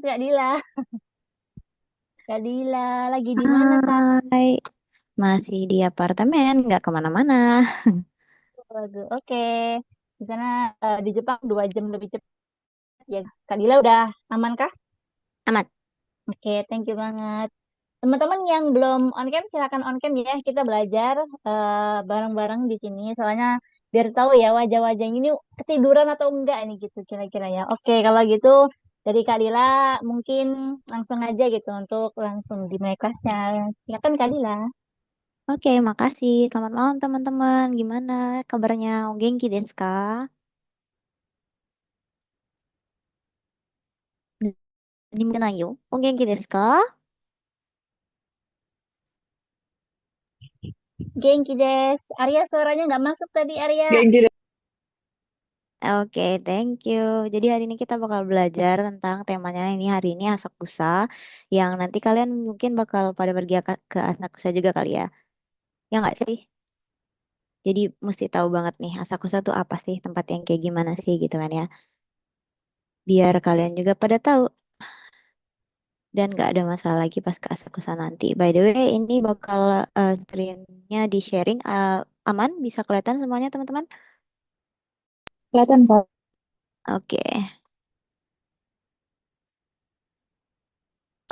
Kak Dila. Kak Dila, lagi di mana Kak? Hai, masih di apartemen, nggak kemana-mana. Waduh, oke. Di sana di Jepang 2 jam lebih cepat ya. Kak Dila udah aman kah? Amat. Oke, thank you banget. Teman-teman yang belum on cam, silakan on cam ya. Kita belajar bareng-bareng di sini. Soalnya biar tahu ya wajah-wajah ini ketiduran atau enggak ini gitu kira-kira ya. Oke, kalau gitu dari Kak Dila mungkin langsung aja gitu untuk langsung dimulai kelasnya. Silakan Kak Dila. Oke, makasih. Selamat malam teman-teman. Gimana kabarnya? O genki desu ka? Nani yo? O genki desu ka? Genki des. Arya suaranya nggak masuk tadi Arya. Kayak gitu. Oke, thank you. Jadi hari ini kita bakal belajar tentang temanya ini hari ini Asakusa, yang nanti kalian mungkin bakal pada pergi ke Asakusa juga kali ya. Ya nggak sih? Jadi mesti tahu banget nih Asakusa tuh apa sih, tempat yang kayak gimana sih gitu kan ya. Biar kalian juga pada tahu dan nggak ada masalah lagi pas ke Asakusa nanti. By the way, ini bakal screen-nya di sharing aman, bisa kelihatan semuanya teman-teman? Kelihatan Kak. Oke.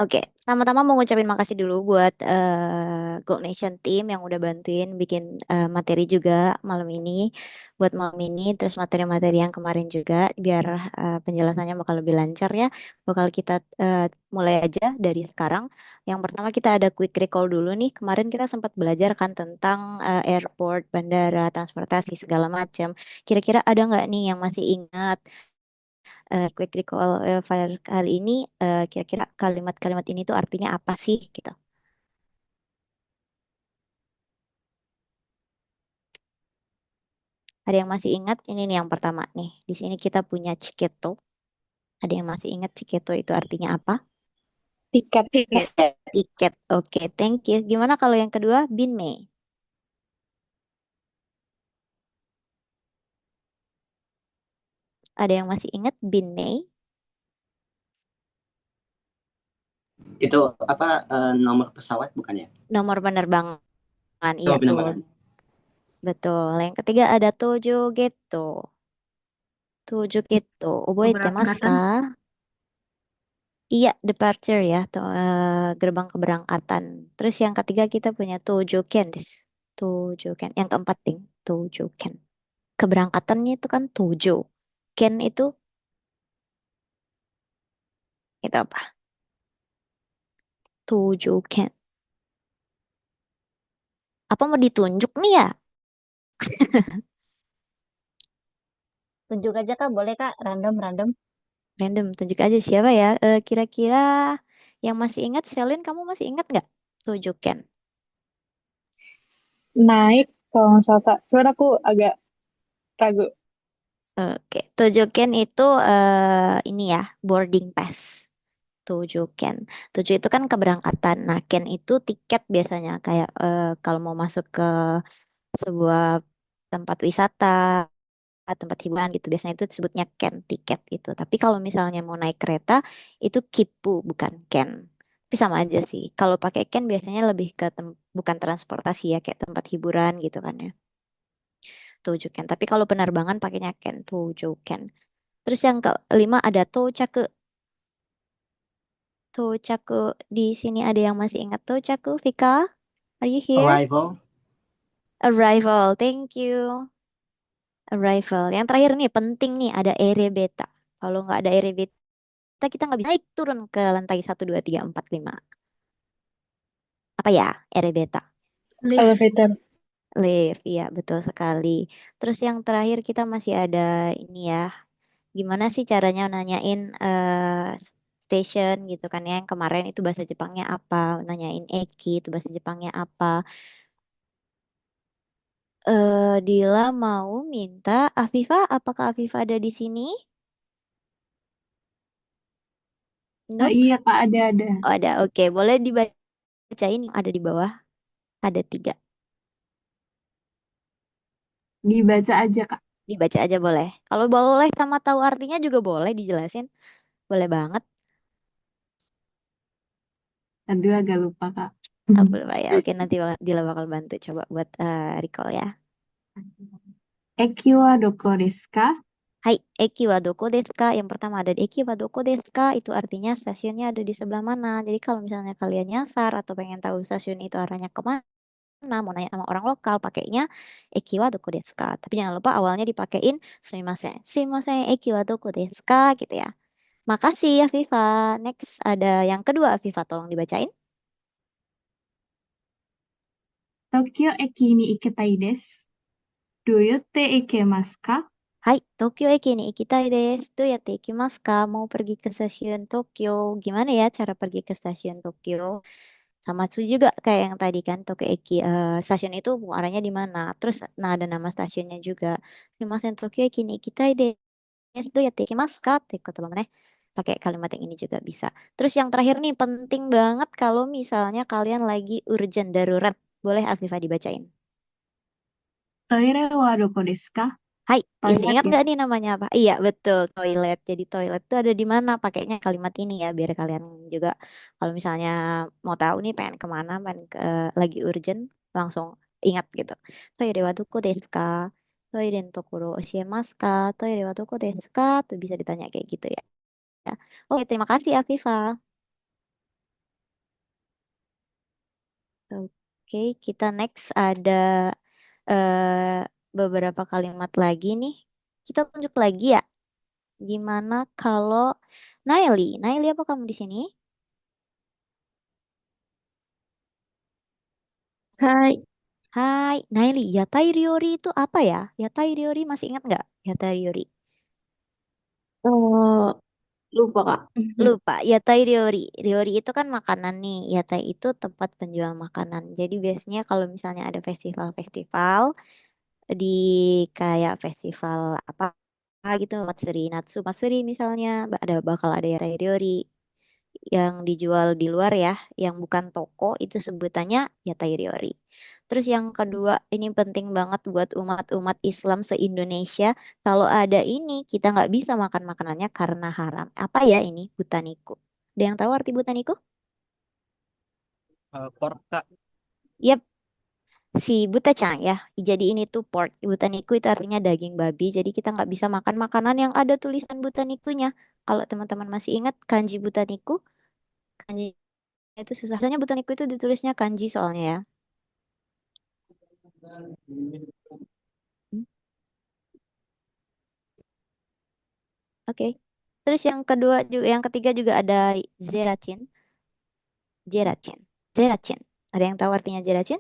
Oke, pertama-tama mau ngucapin makasih dulu buat Gold Nation Team yang udah bantuin bikin materi juga malam ini, buat malam ini, terus materi-materi yang kemarin juga, biar penjelasannya bakal lebih lancar ya. Bakal kita mulai aja dari sekarang. Yang pertama kita ada quick recall dulu nih. Kemarin kita sempat belajar kan tentang airport, bandara, transportasi segala macam. Kira-kira ada nggak nih yang masih ingat? Quick recall file kali ini kira-kira kalimat-kalimat ini tuh artinya apa sih gitu. Ada yang masih ingat? Ini nih yang pertama nih. Di sini kita punya Ciketo. Ada yang masih ingat Ciketo itu artinya apa? Tiket Kak. Tiket. Oke, thank you. Gimana kalau yang kedua? Binmei. Ada yang masih ingat Binmei? Itu apa nomor pesawat bukan ya? Nomor penerbangan. Iya Oh, tuh. penerbangan. Betul. Yang ketiga ada Tojo Getto. Tojo Getto. Oboete masu ka? Keberangkatan. Iya, departure ya, tuh, gerbang keberangkatan. Terus yang ketiga kita punya Tojoken desu. Tojoken. Yang keempat ding, Tojoken. Keberangkatannya itu kan Tojo. Ken itu apa? Tojoken. Apa mau ditunjuk nih ya? Tunjuk aja Kak, boleh Kak? Random-random. Random, tunjuk aja siapa ya? Kira-kira yang masih ingat, Selin, kamu masih ingat nggak? Tojoken. Naik kalau nggak salah Kak. Cuman aku agak ragu. Oke, Tojoken itu ini ya, boarding pass. Tujuken. Tujuh itu kan keberangkatan. Nah, ken itu tiket biasanya kayak kalau mau masuk ke sebuah tempat wisata, tempat hiburan gitu. Biasanya itu disebutnya ken tiket itu. Tapi kalau misalnya mau naik kereta itu kipu bukan ken. Tapi sama aja sih. Kalau pakai ken biasanya lebih ke bukan transportasi ya kayak tempat hiburan gitu kan ya. Tujuken. Tapi kalau penerbangan pakainya ken, tujuken. Terus yang kelima ada tochaku. Tochaku di sini ada yang masih ingat Tochaku, Vika? Are you here? Arrival. Arrival, thank you. Arrival. Yang terakhir nih penting nih ada ere beta. Kalau nggak ada ere beta kita nggak bisa naik turun ke lantai 1, 2, 3, 4, 5. Apa ya ere beta? Lift. Elevator. Lift, iya betul sekali. Terus yang terakhir kita masih ada ini ya. Gimana sih caranya nanyain station gitu kan ya. Yang kemarin itu bahasa Jepangnya apa? Nanyain Eki itu bahasa Jepangnya apa? Dila mau minta Afifa, apakah Afifa ada di sini? Nope. Iya Kak, ada. Oh, ada. Oke, boleh dibacain yang ada di bawah. Ada 3. Dibaca aja Kak. Dibaca aja boleh. Kalau boleh sama tahu artinya juga boleh dijelasin. Boleh banget. Aduh, agak lupa, Kak. Apple pie ya. Oke, nanti Dila bakal bantu coba buat recall ya. Eki wa doko desu ka? Hai, eki wa doko desu ka? Yang pertama ada eki wa doko desu ka? Itu artinya stasiunnya ada di sebelah mana. Jadi kalau misalnya kalian nyasar atau pengen tahu stasiun itu arahnya kemana, mau nanya sama orang lokal, pakainya eki wa doko desu ka? Tapi jangan lupa awalnya dipakein sumimasen. Sumimasen, eki wa doko desu ka? Gitu ya. Makasih Afifa. Next ada yang kedua Afifa, tolong dibacain. Tokyo eki ni iketai desu. Doyotte ikemasu ka? Hai, Tokyo Eki ni ikitai desu. Tuh ya ikimasu ka? Mau pergi ke stasiun Tokyo. Gimana ya cara pergi ke stasiun Tokyo? Sama itu juga kayak yang tadi kan, Tokyo Eki. Stasiun itu arahnya di mana? Terus, nah ada nama stasiunnya juga. Sumimasen Tokyo Eki ni ikitai desu. Tuh ya ikimasu ka? Tuh, kata mana? Pakai kalimat yang ini juga bisa. Terus yang terakhir nih, penting banget kalau misalnya kalian lagi urgent, darurat. Boleh Afifah dibacain. Toire wa doko desu ka? Hai, masih Toilet ingat ya. nggak nih namanya apa? Iya, betul, toilet. Jadi toilet itu ada di mana? Pakainya kalimat ini ya, biar kalian juga kalau misalnya mau tahu nih pengen kemana, pengen ke, lagi urgent, langsung ingat gitu. Toire wa doko desu ka? Toire no tokoro oshiemasu ka? Toire wa doko desu ka? Tuh bisa ditanya kayak gitu ya. Ya. Oke, terima kasih Afifa. Oke, kita next ada eh, beberapa kalimat lagi nih. Kita tunjuk lagi ya. Gimana kalau Naili? Naili, apa kamu di sini? Hai. Hai, Naili. Yatai Ryori itu apa ya? Yatai Ryori masih ingat nggak? Yatai Ryori. Oh, lupa, Kak. Lupa. Yatai Ryori. Ryori itu kan makanan nih. Yatai itu tempat penjual makanan. Jadi biasanya kalau misalnya ada festival-festival di kayak festival apa gitu, Matsuri, Natsu Matsuri misalnya, bakal ada Yatai Ryori yang dijual di luar ya, yang bukan toko itu sebutannya yatai ryori. Terus yang kedua, ini penting banget buat umat-umat Islam se-Indonesia. Kalau ada ini, kita nggak bisa makan makanannya karena haram. Apa ya ini? Butaniku. Ada yang tahu arti butaniku? Pork Kak. Yap, si butacang ya. Jadi ini tuh pork. Butaniku itu artinya daging babi. Jadi kita nggak bisa makan makanan yang ada tulisan butanikunya. Kalau teman-teman masih ingat kanji butaniku, kanji itu susah. Soalnya botaniku itu ditulisnya kanji soalnya ya. Hmm, Oke. Terus yang kedua juga, yang ketiga juga ada zeracin. Zeracin. Zeracin. Ada yang tahu artinya zeracin?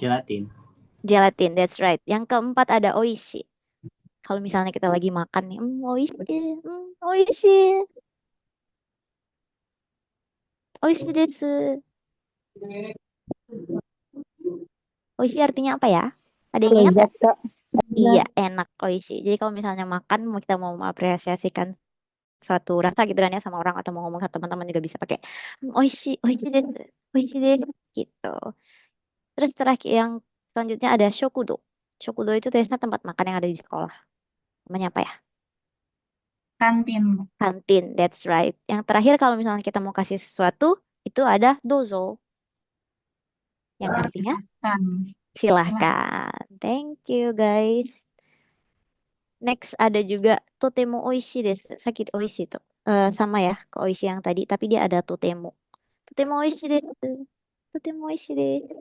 Gelatin. Gelatin, that's right. Yang keempat ada oishi. Kalau misalnya kita lagi makan nih, oishi, oishi, oishi desu. Oishi artinya apa ya? Ada yang ingat Lezat, nggak? Kak. Iya, Lezat. enak oishi. Jadi kalau misalnya makan, kita mau mengapresiasikan suatu rasa gitu kan ya sama orang atau mau ngomong sama teman-teman juga bisa pakai oishi, oishi desu, oishi desu gitu. Terus terakhir yang selanjutnya ada shokudo. Shokudo itu biasanya tempat makan yang ada di sekolah. Namanya apa ya? Kantin. Kantin, that's right. Yang terakhir kalau misalnya kita mau kasih sesuatu itu ada dozo yang artinya Silahkan. silahkan. Thank you guys. Next ada juga totemo oishi desu. Sakit oishi tuh. Sama ya ke oishi yang tadi, tapi dia ada totemo. Totemo oishi desu. Totemo oishi desu.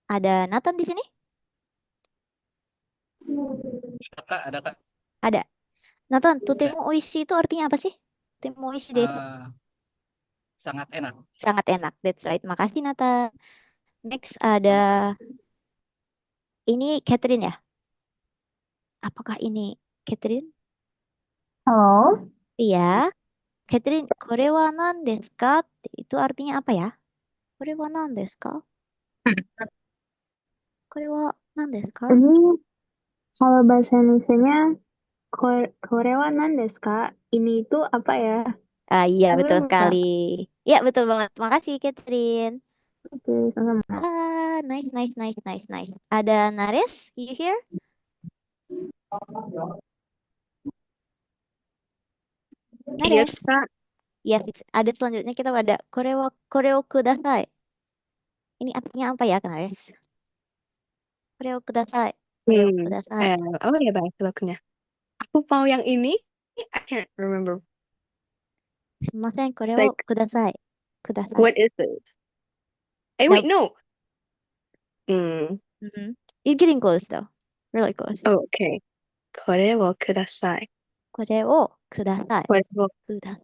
Ada Nathan di sini? Ada Kak. Ada. Nathan, Ada. totemo oishi itu artinya apa sih? Totemo oishi desu. Eh, sangat enak. Sangat enak. That's right. Makasih Nathan. Next ada ini Catherine ya? Apakah ini Catherine? Halo. Iya. Catherine, kore wa nan desu ka? Itu artinya apa ya? Kore wa nan desu ka? Kore wa nan desu ka? Ini kalau bahasa Indonesianya Korewa nan desu ka? Ini itu apa ya? Ah, iya, Tahu betul nggak? sekali. Iya, betul banget. Makasih, Catherine. Oke, sama-sama. Ah, nice, nice, nice, nice, nice. Ada Nares, you here? Yes, Nares. Kak. Yes, ada selanjutnya kita ada koreo kudasai. Ini artinya apa ya, Nares? Koreo kudasai. Koreo kudasai. Apa ya bahasa bakunya? Aku mau yang ini. I can't remember. Sumimasen, koreo Like, kudasai. Kudasai. what is this? Now, Wait, no. Mm. you're getting close though. Really close. Oh, okay. これをください。Koreo kudasai. これを Kudasai.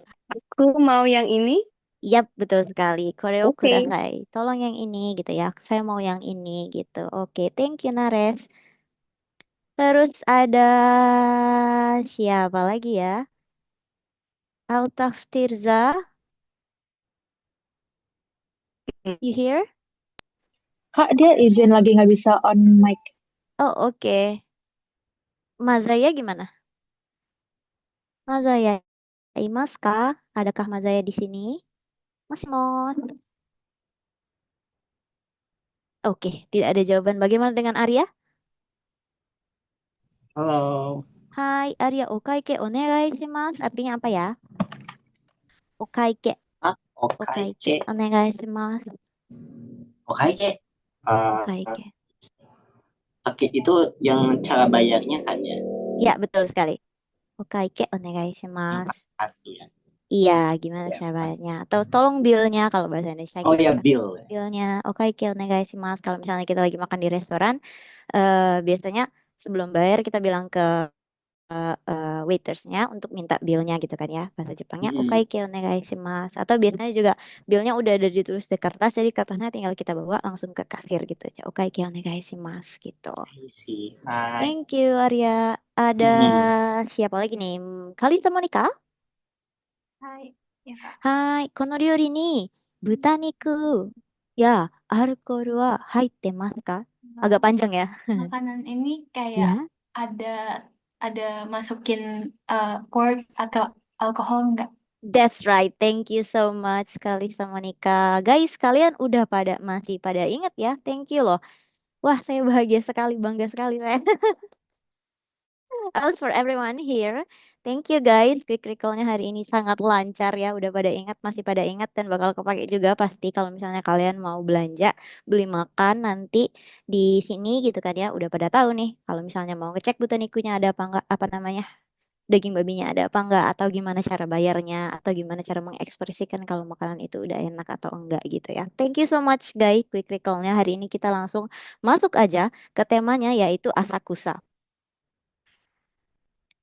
Aku mau yang ini. Yap, betul sekali. Koreo Oke. kudasai. Tolong yang ini gitu ya. Saya mau yang ini gitu. Oke, thank you Nares. Terus ada siapa lagi ya? Altaf Tirza, Mm. you here? Kak, dia izin lagi nggak bisa on mic. Oh, oke. Mazaya gimana? Mazaya imasu ka? Adakah Mazaya di sini? Mos. Oke, tidak ada jawaban. Bagaimana dengan Arya? Halo. Hai, Arya, okaike onegai shimasu. Artinya apa ya? Okaike. Ah, Okaike Okaike. onegai shimasu. Okaike. Eh, Okaike. Oke, itu yang cara bayarnya kan ya? Ya, betul sekali. Okaike onegai Yang shimasu. asli ya. Iya, gimana Ya. caranya? Atau tolong bill-nya kalau bahasa Indonesia Oh gitu ya, ya. bill. Bill-nya, okaike onegai shimasu. Kalau misalnya kita lagi makan di restoran, biasanya sebelum bayar kita bilang ke waitersnya untuk minta bill-nya gitu kan ya. Bahasa Jepangnya Mm-mm. okaike onegai shimasu. Atau biasanya juga bill-nya udah ada ditulis di kertas, jadi kertasnya tinggal kita bawa langsung ke kasir gitu aja. Okaike onegai shimasu gitu. I see. Hai. Thank you Arya. Ada siapa lagi nih? Kalista Monica? はい。やっぱ Hai, この料理に豚肉ya alkohol wa haitte masu ka? Agak panjang ya. makanan ini kayak Ya. ada masukin pork atau alkohol enggak? That's right. Thank you so much Kalista Monica. Guys, kalian udah masih pada ingat ya? Thank you loh. Wah, saya bahagia sekali, bangga sekali saya. How's for everyone here? Thank you guys. Quick recall-nya hari ini sangat lancar ya. Udah pada ingat, masih pada ingat dan bakal kepake juga pasti kalau misalnya kalian mau belanja, beli makan nanti di sini gitu kan ya. Udah pada tahu nih kalau misalnya mau ngecek butanikunya ada apa enggak, apa namanya? Daging babinya ada apa enggak atau gimana cara bayarnya atau gimana cara mengekspresikan kalau makanan itu udah enak atau enggak gitu ya. Thank you so much guys. Quick recall-nya hari ini kita langsung masuk aja ke temanya yaitu asakusa.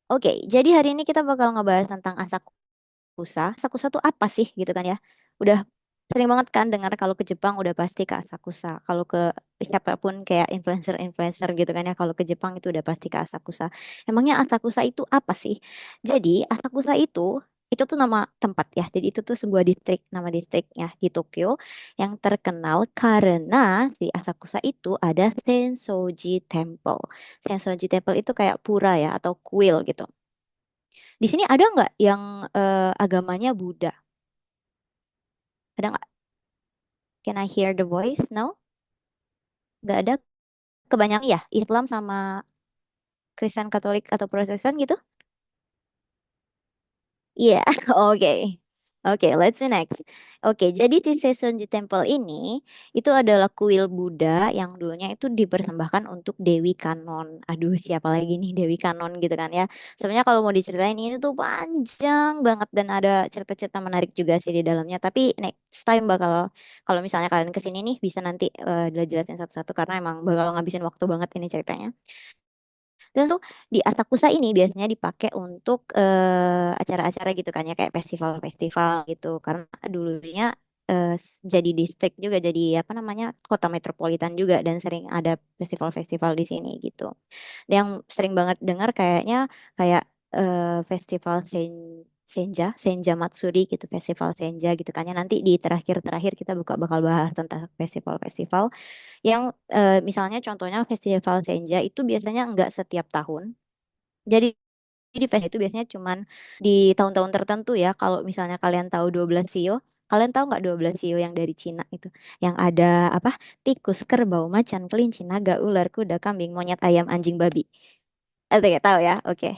Oke, jadi hari ini kita bakal ngebahas tentang asakusa. Asakusa tuh apa sih gitu kan ya? Udah sering banget kan dengar kalau ke Jepang udah pasti ke asakusa. Kalau ke siapapun kayak influencer-influencer gitu kan ya, kalau ke Jepang itu udah pasti ke asakusa. Emangnya asakusa itu apa sih? Jadi asakusa itu tuh nama tempat ya. Jadi itu tuh sebuah distrik, nama distriknya di Tokyo yang terkenal karena si Asakusa itu ada Sensoji Temple. Sensoji Temple itu kayak pura ya atau kuil gitu. Di sini ada nggak yang agamanya Buddha? Ada nggak? Can I hear the voice? No? Nggak ada. Kebanyakan ya Islam sama Kristen Katolik atau Protestan gitu? Iya, oke. Oke, let's do next. Oke, jadi si Sesonji Temple ini itu adalah kuil Buddha yang dulunya itu dipersembahkan untuk Dewi Kanon. Aduh, siapa lagi nih Dewi Kanon gitu kan ya. Sebenarnya kalau mau diceritain ini tuh panjang banget dan ada cerita-cerita menarik juga sih di dalamnya. Tapi next time bakal kalau misalnya kalian kesini nih bisa nanti dijelasin satu-satu karena emang bakal ngabisin waktu banget ini ceritanya. Dan tuh di Asakusa ini biasanya dipakai untuk acara-acara gitu kan ya kayak festival-festival gitu karena dulunya jadi distrik juga jadi apa namanya kota metropolitan juga dan sering ada festival-festival di sini gitu. Dan yang sering banget dengar kayaknya kayak festival Senja Matsuri gitu festival Senja gitu kan ya nanti di terakhir-terakhir kita bakal bahas tentang festival-festival yang misalnya contohnya festival Senja itu biasanya enggak setiap tahun. Jadi di festival itu biasanya cuman di tahun-tahun tertentu ya. Kalau misalnya kalian tahu 12 shio, kalian tahu nggak 12 shio yang dari Cina itu? Yang ada apa? Tikus, kerbau, macan, kelinci, naga, ular, kuda, kambing, monyet, ayam, anjing, babi. Atau nggak tahu ya? Oke.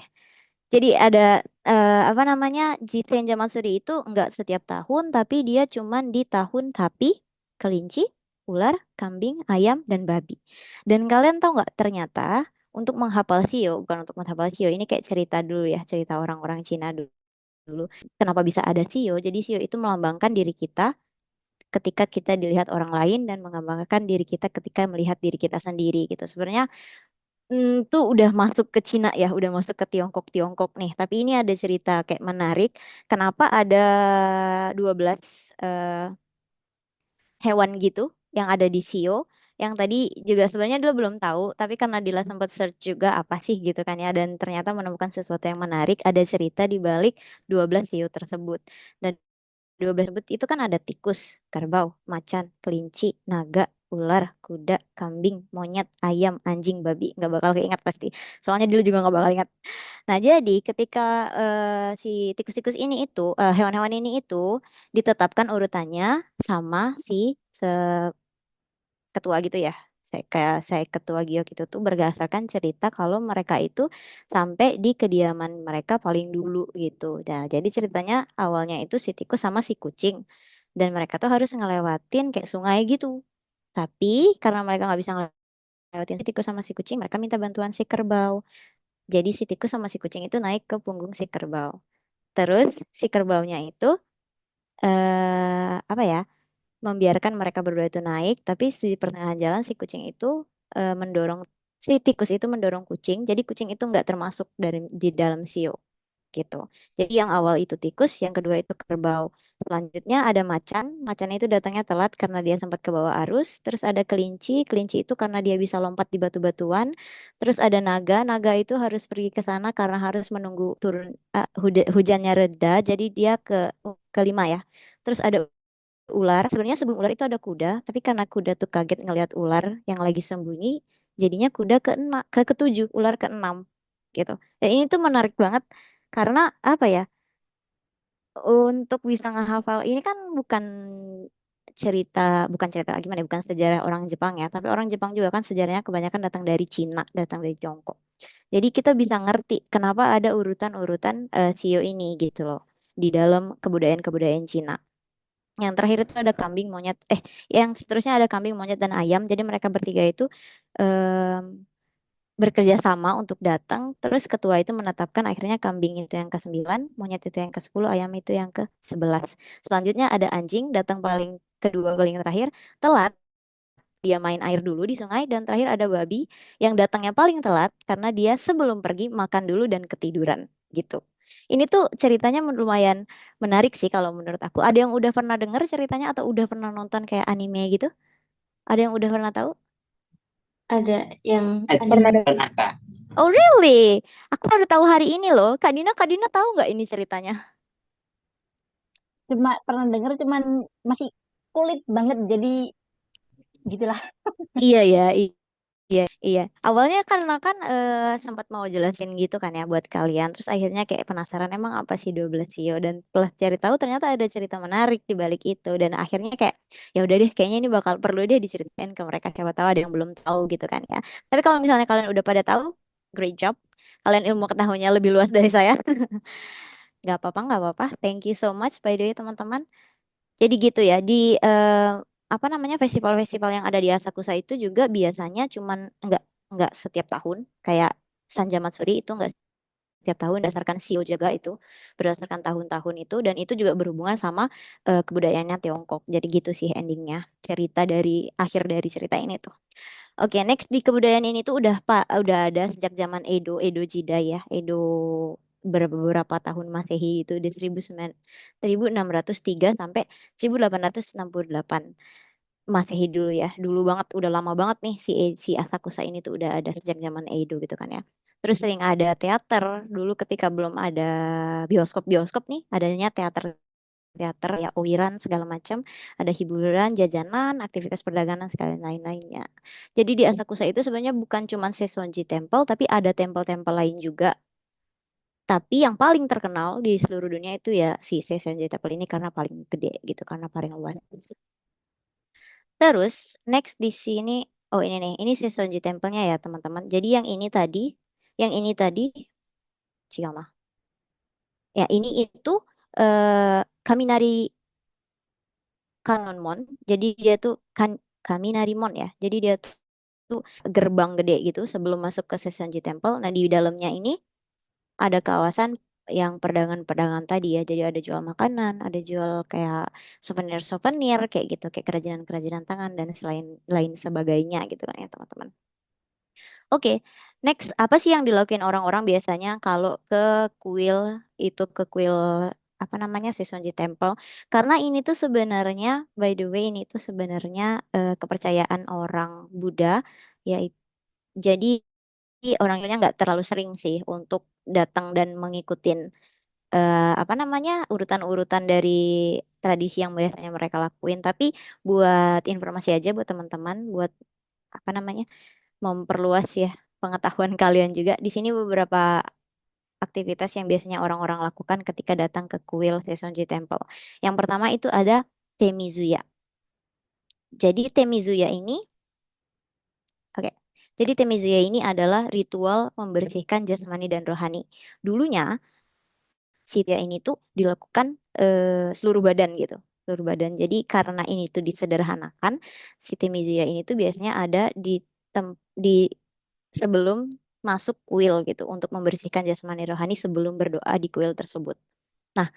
Jadi ada apa namanya, Senja Matsuri itu nggak setiap tahun, tapi dia cuman di tahun sapi, kelinci, ular, kambing, ayam, dan babi. Dan kalian tahu nggak ternyata untuk menghafal shio, bukan untuk menghafal shio, ini kayak cerita dulu ya, cerita orang-orang Cina dulu. Kenapa bisa ada shio? Jadi shio itu melambangkan diri kita ketika kita dilihat orang lain dan mengembangkan diri kita ketika melihat diri kita sendiri gitu. Sebenarnya tuh udah masuk ke Cina ya, udah masuk ke Tiongkok nih. Tapi ini ada cerita kayak menarik. Kenapa ada 12 hewan gitu yang ada di Sio? Yang tadi juga sebenarnya dia belum tahu, tapi karena Dila sempat search juga apa sih gitu kan ya, dan ternyata menemukan sesuatu yang menarik. Ada cerita di balik 12 Sio tersebut. Dan 12 sebut itu kan ada tikus, kerbau, macan, kelinci, naga, ular, kuda, kambing, monyet, ayam, anjing, babi. Nggak bakal keingat pasti. Soalnya dulu juga nggak bakal ingat. Nah, jadi ketika si tikus-tikus ini itu, hewan-hewan ini itu ditetapkan urutannya sama si ketua gitu ya. Saya ketua Giok itu tuh berdasarkan cerita kalau mereka itu sampai di kediaman mereka paling dulu gitu. Nah, jadi ceritanya awalnya itu si tikus sama si kucing dan mereka tuh harus ngelewatin kayak sungai gitu. Tapi karena mereka nggak bisa ngelewatin si tikus sama si kucing, mereka minta bantuan si kerbau. Jadi si tikus sama si kucing itu naik ke punggung si kerbau. Terus si kerbaunya itu apa ya? Membiarkan mereka berdua itu naik, tapi di pertengahan jalan si kucing itu mendorong si tikus itu mendorong kucing, jadi kucing itu nggak termasuk dari di dalam sio gitu. Jadi yang awal itu tikus, yang kedua itu kerbau. Selanjutnya ada macan, macan itu datangnya telat karena dia sempat ke bawah arus. Terus ada kelinci, kelinci itu karena dia bisa lompat di batu-batuan. Terus ada naga, naga itu harus pergi ke sana karena harus menunggu turun hujannya reda. Jadi dia kelima ya. Terus ada ular. Sebenarnya sebelum ular itu ada kuda, tapi karena kuda tuh kaget ngelihat ular yang lagi sembunyi, jadinya kuda ke ketujuh, ular keenam gitu. Dan ini tuh menarik banget karena apa ya? Untuk bisa ngehafal ini kan cerita, bukan cerita gimana ya, bukan sejarah orang Jepang ya, tapi orang Jepang juga kan sejarahnya kebanyakan datang dari Cina, datang dari Tiongkok. Jadi kita bisa ngerti kenapa ada urutan-urutan shio ini gitu loh di dalam kebudayaan-kebudayaan Cina. Yang terakhir itu ada kambing, monyet, yang seterusnya ada kambing, monyet, dan ayam. Jadi mereka bertiga itu em, bekerja sama untuk datang. Terus ketua itu menetapkan akhirnya kambing itu yang ke-9, monyet itu yang ke-10, ayam itu yang ke-11. Selanjutnya ada anjing, datang paling kedua paling terakhir, telat. Dia main air dulu di sungai. Dan terakhir ada babi yang datangnya paling telat karena dia sebelum pergi makan dulu dan ketiduran gitu. Ini tuh ceritanya lumayan menarik sih kalau menurut aku. Ada yang udah pernah denger ceritanya atau udah pernah nonton kayak anime gitu? Ada yang udah pernah tahu? Ada yang Pernah dengar. Pernah Kak. Oh really? Aku baru tahu hari ini loh. Kak Dina tahu nggak ini ceritanya? Cuma pernah dengar, cuman masih kulit banget. Jadi gitulah. Iya ya, iya, iya. Awalnya karena kan sempat mau jelasin gitu kan ya buat kalian. Terus akhirnya kayak penasaran emang apa sih 12 Sio, dan setelah cari tahu ternyata ada cerita menarik di balik itu, dan akhirnya kayak ya udah deh kayaknya ini bakal perlu deh diceritain ke mereka, siapa tahu ada yang belum tahu gitu kan ya. Tapi kalau misalnya kalian udah pada tahu, great job. Kalian ilmu pengetahuannya lebih luas dari saya. Nggak apa-apa, nggak apa-apa. Thank you so much by the way teman-teman. Jadi gitu ya, di apa namanya, festival-festival yang ada di Asakusa itu juga biasanya cuman nggak setiap tahun, kayak Sanja Matsuri itu nggak setiap tahun, berdasarkan Shio juga itu berdasarkan tahun-tahun itu, dan itu juga berhubungan sama kebudayaannya Tiongkok. Jadi gitu sih endingnya, cerita dari akhir dari cerita ini tuh. Oke, next di kebudayaan ini tuh udah ada sejak zaman Edo Jidai ya, Edo beberapa tahun Masehi itu di 1603 sampai 1868 Masehi dulu ya. Dulu banget, udah lama banget nih si Asakusa ini tuh udah ada sejak zaman Edo gitu kan ya. Terus sering ada teater dulu ketika belum ada bioskop-bioskop nih, adanya teater ya, uiran segala macam, ada hiburan, jajanan, aktivitas perdagangan segala lain-lainnya. Jadi di Asakusa itu sebenarnya bukan cuma Sesonji Temple, tapi ada tempel-tempel lain juga. Tapi yang paling terkenal di seluruh dunia itu ya si Sesonji Temple ini karena paling gede gitu, karena paling luas. Terus next di sini, oh ini nih, ini Sesonji Temple-nya ya teman-teman. Jadi yang ini tadi, Chioma. Ya, ini itu Kaminari Kanonmon. Jadi dia tuh Kaminarimon ya. Jadi dia tuh gerbang gede gitu sebelum masuk ke Sesonji Temple. Nah, di dalamnya ini ada kawasan yang perdagangan-perdagangan tadi ya. Jadi ada jual makanan, ada jual kayak souvenir-souvenir kayak gitu, kayak kerajinan-kerajinan tangan dan selain lain sebagainya gitu kan ya, teman-teman. Oke, next apa sih yang dilakuin orang-orang biasanya kalau ke kuil ke kuil apa namanya Sesonji Temple? Karena ini tuh sebenarnya, by the way, ini tuh sebenarnya kepercayaan orang Buddha, ya. Jadi orang Indonesia nggak terlalu sering sih untuk datang dan mengikutin apa namanya urutan-urutan dari tradisi yang biasanya mereka lakuin. Tapi buat informasi aja buat teman-teman, buat apa namanya memperluas ya pengetahuan kalian juga. Di sini beberapa aktivitas yang biasanya orang-orang lakukan ketika datang ke kuil Sesonji Temple. Yang pertama itu ada Temizuya. Jadi Temizuya ini, oke. Jadi Temizuya ini adalah ritual membersihkan jasmani dan rohani. Dulunya si Tia ini tuh dilakukan seluruh badan gitu, seluruh badan. Jadi karena ini tuh disederhanakan, si Temizuya ini tuh biasanya ada di sebelum masuk kuil gitu untuk membersihkan jasmani rohani sebelum berdoa di kuil tersebut. Nah,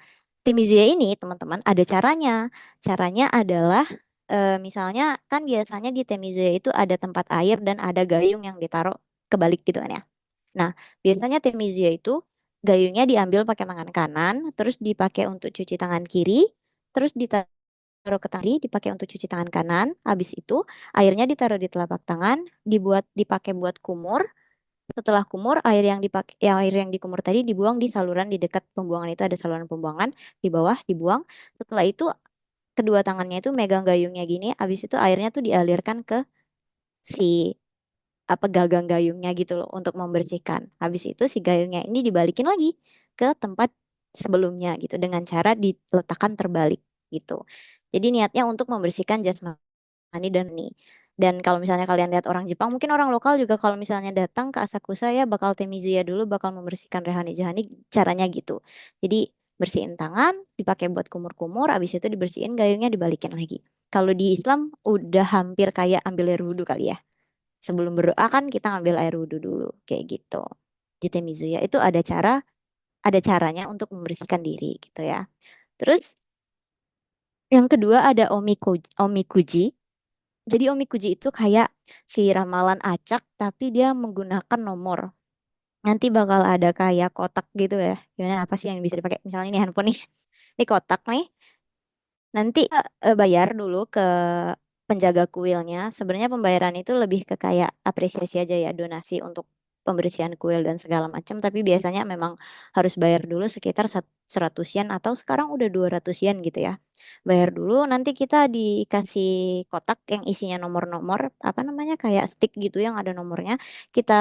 Temizuya ini teman-teman ada caranya. Caranya adalah misalnya kan biasanya di Temizuya itu ada tempat air dan ada gayung yang ditaruh kebalik gitu kan ya. Nah, biasanya Temizuya itu gayungnya diambil pakai tangan kanan, terus dipakai untuk cuci tangan kiri, terus ditaruh ke tali, dipakai untuk cuci tangan kanan. Habis itu airnya ditaruh di telapak tangan, dipakai buat kumur. Setelah kumur, air yang dikumur tadi dibuang di saluran di dekat pembuangan itu ada saluran pembuangan di bawah dibuang. Setelah itu kedua tangannya itu megang gayungnya gini, habis itu airnya tuh dialirkan ke si apa gagang gayungnya gitu loh untuk membersihkan. Habis itu si gayungnya ini dibalikin lagi ke tempat sebelumnya gitu dengan cara diletakkan terbalik gitu. Jadi niatnya untuk membersihkan jasmani dan ini. Dan kalau misalnya kalian lihat orang Jepang, mungkin orang lokal juga kalau misalnya datang ke Asakusa ya bakal Temizuya dulu, bakal membersihkan rehani jahani, caranya gitu. Jadi bersihin tangan, dipakai buat kumur-kumur, habis itu dibersihin gayungnya dibalikin lagi. Kalau di Islam udah hampir kayak ambil air wudhu kali ya. Sebelum berdoa kan kita ngambil air wudhu dulu, kayak gitu. Di Temizuya itu ada caranya untuk membersihkan diri gitu ya. Terus yang kedua ada omikuji. Jadi omikuji itu kayak si ramalan acak tapi dia menggunakan nomor. Nanti bakal ada kayak kotak gitu ya. Gimana apa sih yang bisa dipakai? Misalnya ini handphone nih. Ini kotak nih. Nanti bayar dulu ke penjaga kuilnya. Sebenarnya pembayaran itu lebih ke kayak apresiasi aja ya, donasi untuk pembersihan kuil dan segala macam. Tapi biasanya memang harus bayar dulu sekitar 100 yen atau sekarang udah 200 yen gitu ya. Bayar dulu, nanti kita dikasih kotak yang isinya nomor-nomor, apa namanya kayak stick gitu yang ada nomornya. Kita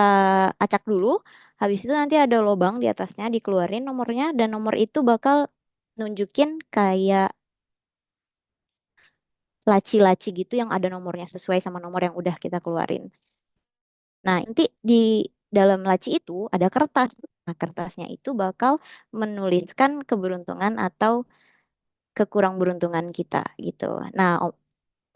acak dulu. Habis itu nanti ada lubang di atasnya, dikeluarin nomornya dan nomor itu bakal nunjukin kayak laci-laci gitu yang ada nomornya sesuai sama nomor yang udah kita keluarin. Nah, nanti di dalam laci itu ada kertas. Nah, kertasnya itu bakal menuliskan keberuntungan atau kekurang beruntungan kita gitu. Nah,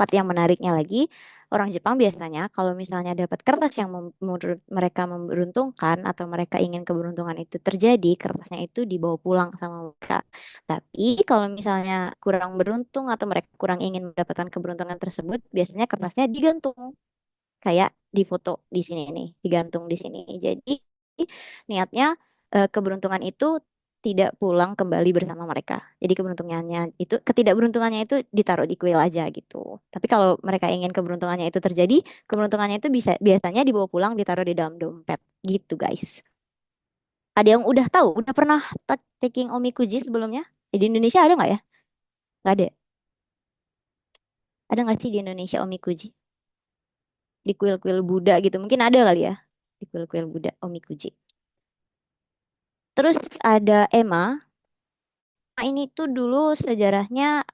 part yang menariknya lagi, orang Jepang biasanya kalau misalnya dapat kertas yang menurut mereka memberuntungkan atau mereka ingin keberuntungan itu terjadi, kertasnya itu dibawa pulang sama mereka. Tapi kalau misalnya kurang beruntung atau mereka kurang ingin mendapatkan keberuntungan tersebut, biasanya kertasnya digantung kayak di foto di sini nih, digantung di sini. Jadi niatnya keberuntungan itu tidak pulang kembali bersama mereka. Jadi ketidakberuntungannya itu ditaruh di kuil aja gitu. Tapi kalau mereka ingin keberuntungannya itu terjadi, keberuntungannya itu biasanya dibawa pulang, ditaruh di dalam dompet gitu, guys. Ada yang udah tahu, udah pernah taking omikuji sebelumnya? Di Indonesia ada nggak ya? Nggak ada. Ada nggak sih di Indonesia omikuji? Di kuil-kuil Buddha gitu. Mungkin ada kali ya. Di kuil-kuil Buddha, omikuji. Terus ada Emma. Nah, ini tuh dulu sejarahnya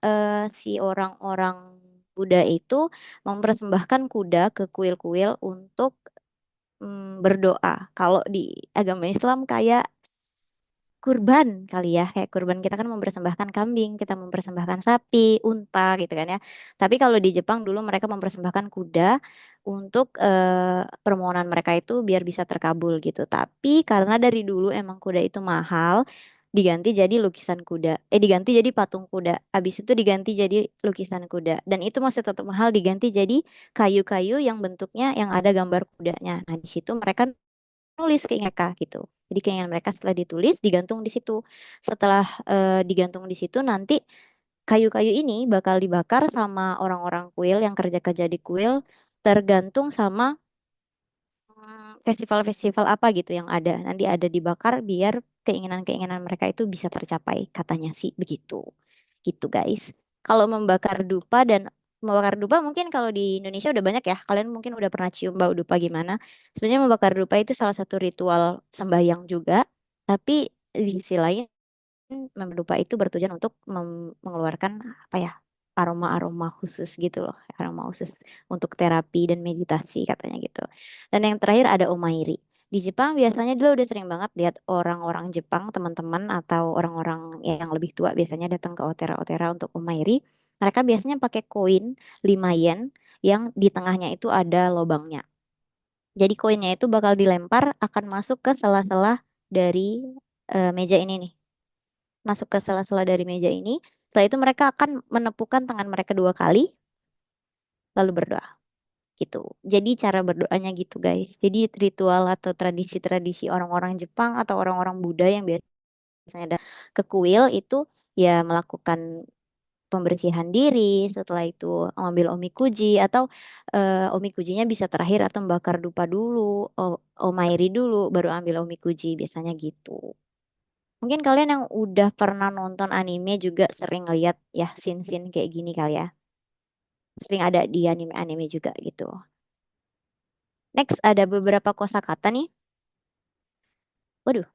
si orang-orang Buddha itu mempersembahkan kuda ke kuil-kuil untuk berdoa. Kalau di agama Islam kayak kurban kali ya. Kayak kurban kita kan mempersembahkan kambing, kita mempersembahkan sapi, unta gitu kan ya. Tapi kalau di Jepang dulu mereka mempersembahkan kuda untuk permohonan mereka itu biar bisa terkabul gitu. Tapi karena dari dulu emang kuda itu mahal, diganti jadi lukisan kuda. Diganti jadi patung kuda. Habis itu diganti jadi lukisan kuda. Dan itu masih tetap mahal, diganti jadi kayu-kayu yang bentuknya yang ada gambar kudanya. Nah, di situ mereka nulis keinginan mereka gitu. Jadi keinginan mereka setelah ditulis digantung di situ. Setelah digantung di situ nanti kayu-kayu ini bakal dibakar sama orang-orang kuil yang kerja-kerja di kuil tergantung sama festival-festival apa gitu yang ada. Nanti ada dibakar biar keinginan-keinginan mereka itu bisa tercapai, katanya sih begitu. Gitu guys. Kalau membakar dupa mungkin kalau di Indonesia udah banyak ya. Kalian mungkin udah pernah cium bau dupa gimana. Sebenarnya membakar dupa itu salah satu ritual sembahyang juga. Tapi di sisi lain Memedupa itu bertujuan untuk mengeluarkan apa ya, aroma-aroma khusus gitu loh, aroma khusus untuk terapi dan meditasi katanya gitu. Dan yang terakhir ada omairi. Di Jepang biasanya dulu udah sering banget lihat orang-orang Jepang, teman-teman atau orang-orang yang lebih tua biasanya datang ke otera-otera untuk omairi. Mereka biasanya pakai koin 5 yen yang di tengahnya itu ada lobangnya. Jadi koinnya itu bakal dilempar akan masuk ke sela-sela dari meja ini nih, masuk ke sela-sela dari meja ini. Setelah itu mereka akan menepukkan tangan mereka 2 kali, lalu berdoa gitu. Jadi cara berdoanya gitu guys. Jadi ritual atau tradisi-tradisi orang-orang Jepang atau orang-orang Buddha yang biasanya ada ke kuil itu ya melakukan pembersihan diri, setelah itu ambil omikuji atau omikujinya bisa terakhir atau membakar dupa dulu, omairi dulu, baru ambil omikuji biasanya gitu. Mungkin kalian yang udah pernah nonton anime juga sering lihat ya scene-scene kayak gini kali ya. Sering ada di anime-anime juga gitu. Next ada beberapa kosakata nih. Waduh,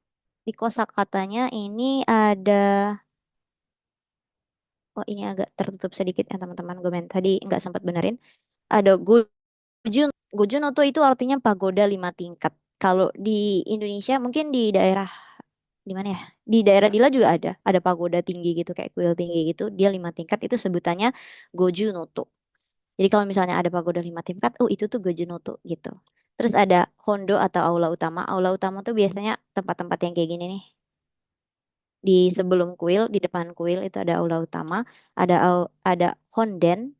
di kosakatanya ini ada, oh ini agak tertutup sedikit ya teman-teman. Gue tadi nggak sempat benerin. Ada Gojunoto itu artinya pagoda 5 tingkat. Kalau di Indonesia mungkin di daerah di mana ya? Di daerah Dila juga ada pagoda tinggi gitu kayak kuil tinggi gitu. Dia 5 tingkat itu sebutannya Gojunoto. Jadi kalau misalnya ada pagoda 5 tingkat, oh itu tuh Gojunoto gitu. Terus ada Hondo atau aula utama. Aula utama tuh biasanya tempat-tempat yang kayak gini nih. Di sebelum kuil, di depan kuil itu ada aula utama, ada Honden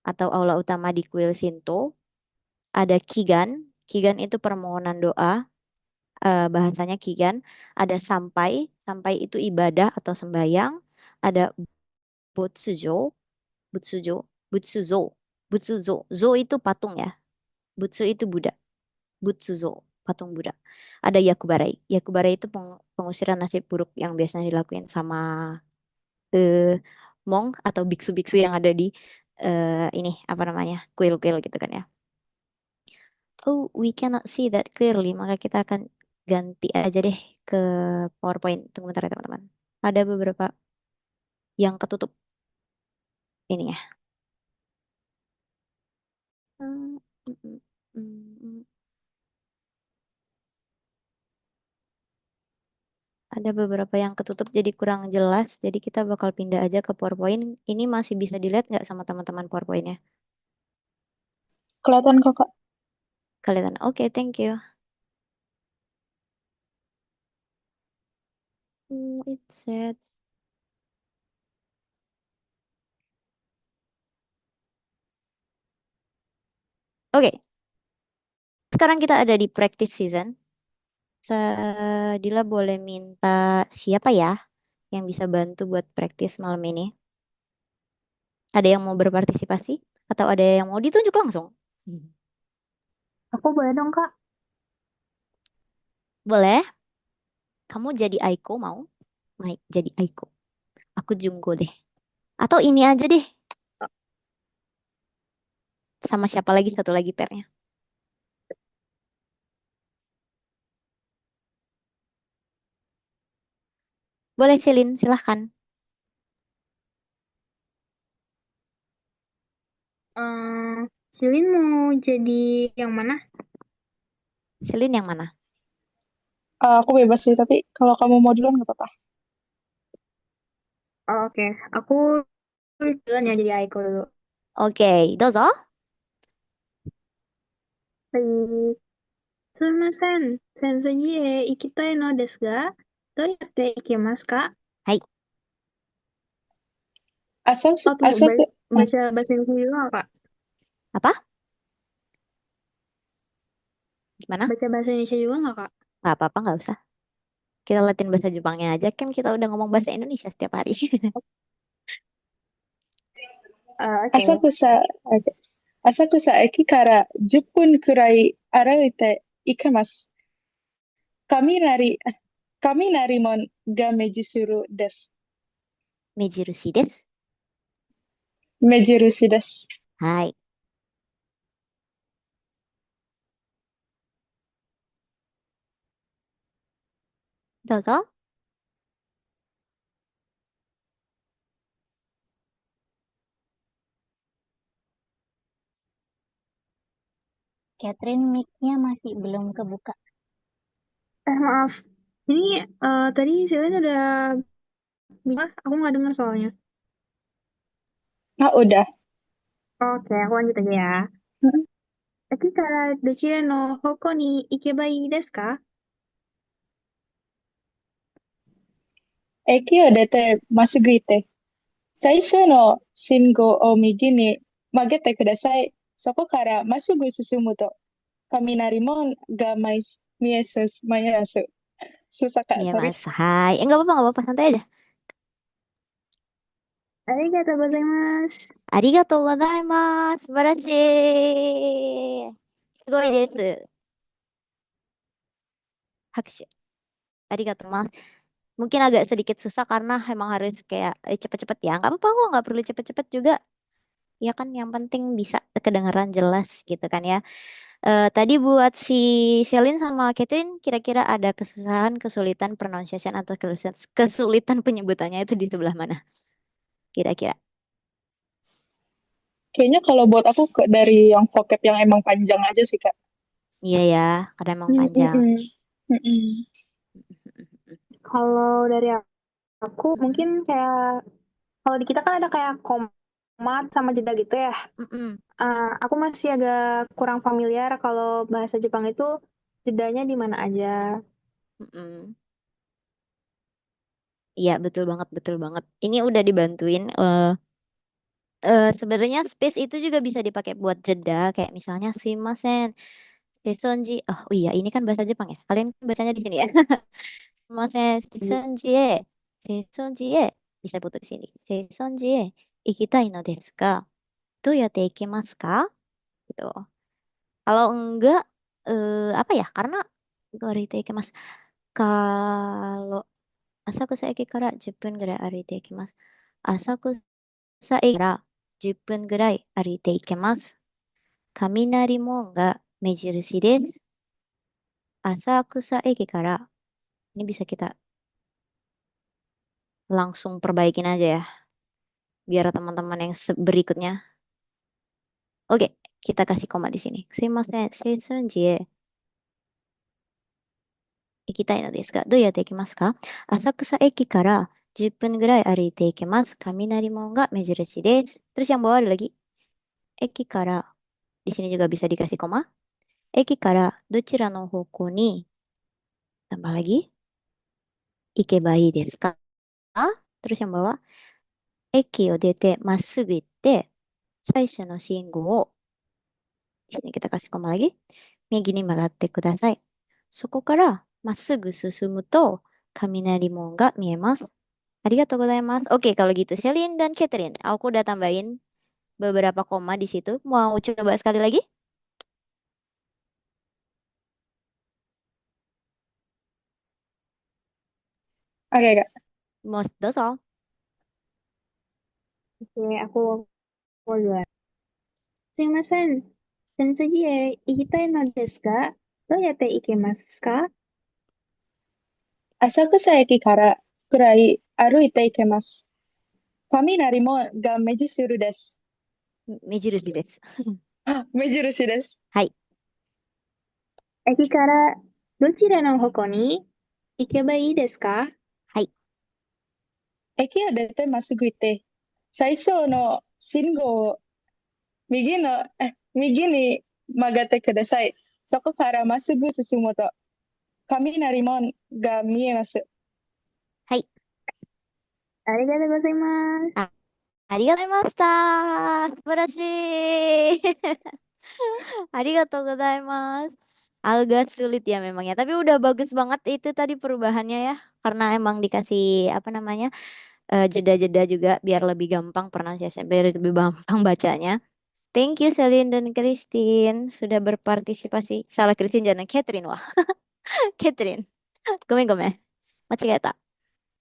atau aula utama di kuil Shinto, ada Kigan. Kigan itu permohonan doa, bahasanya Kigan. Ada Sampai, Sampai itu ibadah atau sembahyang. Ada Butsujo, Butsujo, Butsuzo, Butsuzo. Zo itu patung ya. Butsu itu Buddha. Butsuzo, patung Buddha. Ada Yakubarai. Yakubarai itu pengusiran nasib buruk yang biasanya dilakuin sama eh, monk atau biksu-biksu yang ada di ini apa namanya, kuil-kuil gitu kan ya. Oh, we cannot see that clearly. Maka kita akan ganti aja deh ke PowerPoint. Tunggu bentar ya teman-teman. Ada beberapa yang ketutup ini ya. Hmm, mm, mm, mm, mm. Ada beberapa yang ketutup jadi kurang jelas. Jadi kita bakal pindah aja ke PowerPoint. Ini masih bisa dilihat nggak sama teman-teman PowerPointnya? Kelihatan kakak. Kelihatan. Oke, thank you. It said. Oke, sekarang kita ada di practice season. Dila boleh minta siapa ya yang bisa bantu buat practice malam ini? Ada yang mau berpartisipasi? Atau ada yang mau ditunjuk langsung? Aku boleh dong kak. Boleh. Kamu jadi Aiko mau? Jadi Aiko. Aku Junggo deh. Atau ini aja deh. Sama siapa lagi satu lagi pairnya? Boleh Silin, silahkan. Silin mau jadi yang mana? Silin yang mana? Aku bebas sih, tapi kalau kamu mau duluan nggak apa-apa. Oh, oke. Aku duluan ya, jadi Aiko dulu. Oke, どうぞ。はい。すみません。先生家へ行きたいのですが、どうやって行けますか？はい。 Asal Oh, tunggu. asal ke- Baca bahasa Indonesia juga nggak, Kak? Apa? Gimana? Baca bahasa Indonesia juga nggak, Kak? Nggak apa-apa, nggak usah. Kita latihan bahasa Jepangnya aja. Kan kita udah ngomong bahasa Indonesia setiap hari. Oke. 浅草駅から10分くらい歩いて行けます。雷門が目印です。目印です。目印です。はい。どうぞ。Catherine, mic-nya masih belum kebuka. Maaf. Ini tadi Silin udah bilang, aku nggak dengar soalnya. Udah. Oke, aku lanjut aja ya. Hmm. 駅からどちらの方向に行けばいいですか？ 駅を出てまっすぐ行って、最初の信号を右に曲げてください。そこからまっすぐ進むと、雷門が見えます。Susah Kak, Iya, sorry. Mas. Hai. Nggak apa-apa, nggak apa-apa. Santai aja. Arigatou gozaimasu. ありがとうございます。素晴らしい。すごいです。拍手。Arigatou mas. Mungkin agak sedikit susah karena emang harus kayak cepet-cepet ya. Nggak apa-apa kok, nggak perlu cepet-cepet juga. Ya kan, yang penting bisa kedengeran jelas gitu kan ya. Tadi buat si Shelin sama Catherine, kira-kira ada kesusahan, kesulitan pronunciation atau kesulitan penyebutannya itu di sebelah mana? Kira-kira. Kayaknya kalau buat aku dari yang vocab yang emang panjang aja sih Kak. Iya ya, karena emang panjang. Kalau dari aku mungkin kayak kalau di kita kan ada kayak komat sama jeda gitu ya. Aku masih agak kurang familiar kalau bahasa Jepang itu jedanya di mana aja. Iya, betul banget, betul banget. Ini udah dibantuin. Sebenarnya space itu juga bisa dipakai buat jeda, kayak misalnya simasen, seisonji. Oh iya, ini kan bahasa Jepang ya. Kalian kan bacanya di sini ya. Simasen, seisonji e, seisonji e. Bisa putar di sini. Seisonji e, ikitai no desu ka? Doyatte ikimasu ka? Gitu. Kalau enggak, apa ya? Karena doyatte ikimasu. Kalau Asakusa Eki kara 10分ぐらい歩いていきます。Asakusa Eki から10分ぐらい歩いていけます。雷門が目印です。Asakusa Eki kara. Ini bisa kita langsung perbaikin aja ya. Biar teman-teman yang berikutnya. Oke, kita kasih koma di sini. Sumimasen, seisunji e ikitai no desu ga, dou yatte ikimasu ka? Asakusa Eki kara 10分ぐらい歩いていけます。雷門が目印です。Terus yang bawah ada lagi. Eki kara. Di sini juga bisa dikasih koma. Eki kara dochira no hoko ni. Tambah lagi. Ikebai desu ka? Terus yang bawah. Eki o dete massugu itte. Saisho no shingo o. Di sini kita kasih koma lagi. Migi ni magatte kudasai. Soko kara massugu susumu to kaminarimon ga miemasu. Arigatou gozaimasu. Oke, kalau gitu Celine dan Catherine, aku udah tambahin beberapa koma di situ. Mau coba sekali lagi? Oke Kak. Doso. Oke, aku duluan. Sumimasen. Sensoji e ikitai no desu ga, dou yatte ikemasu ka? Asakusa Eki kara くらい歩いていけます。雷門が目印です。目印です。目印です。はい。駅からどちらの方向に Ikeba ii desu ka? はい。駅を出てまっすぐ行って、最初の信号を右に曲がってください。そこからまっすぐ進むと、雷門が見えます。はい。ありがとうございます。ありがとうございました。素晴らしい。ありがとうございます。Agak sulit ya memang ya, tapi udah bagus banget itu tadi perubahannya ya. Karena emang dikasih apa namanya jeda-jeda juga biar lebih gampang pronunciation, biar lebih gampang bacanya. Thank you Celine dan Christine sudah berpartisipasi. Salah Christine jangan Catherine wah. Catherine. Gomen gomen. Machigeta.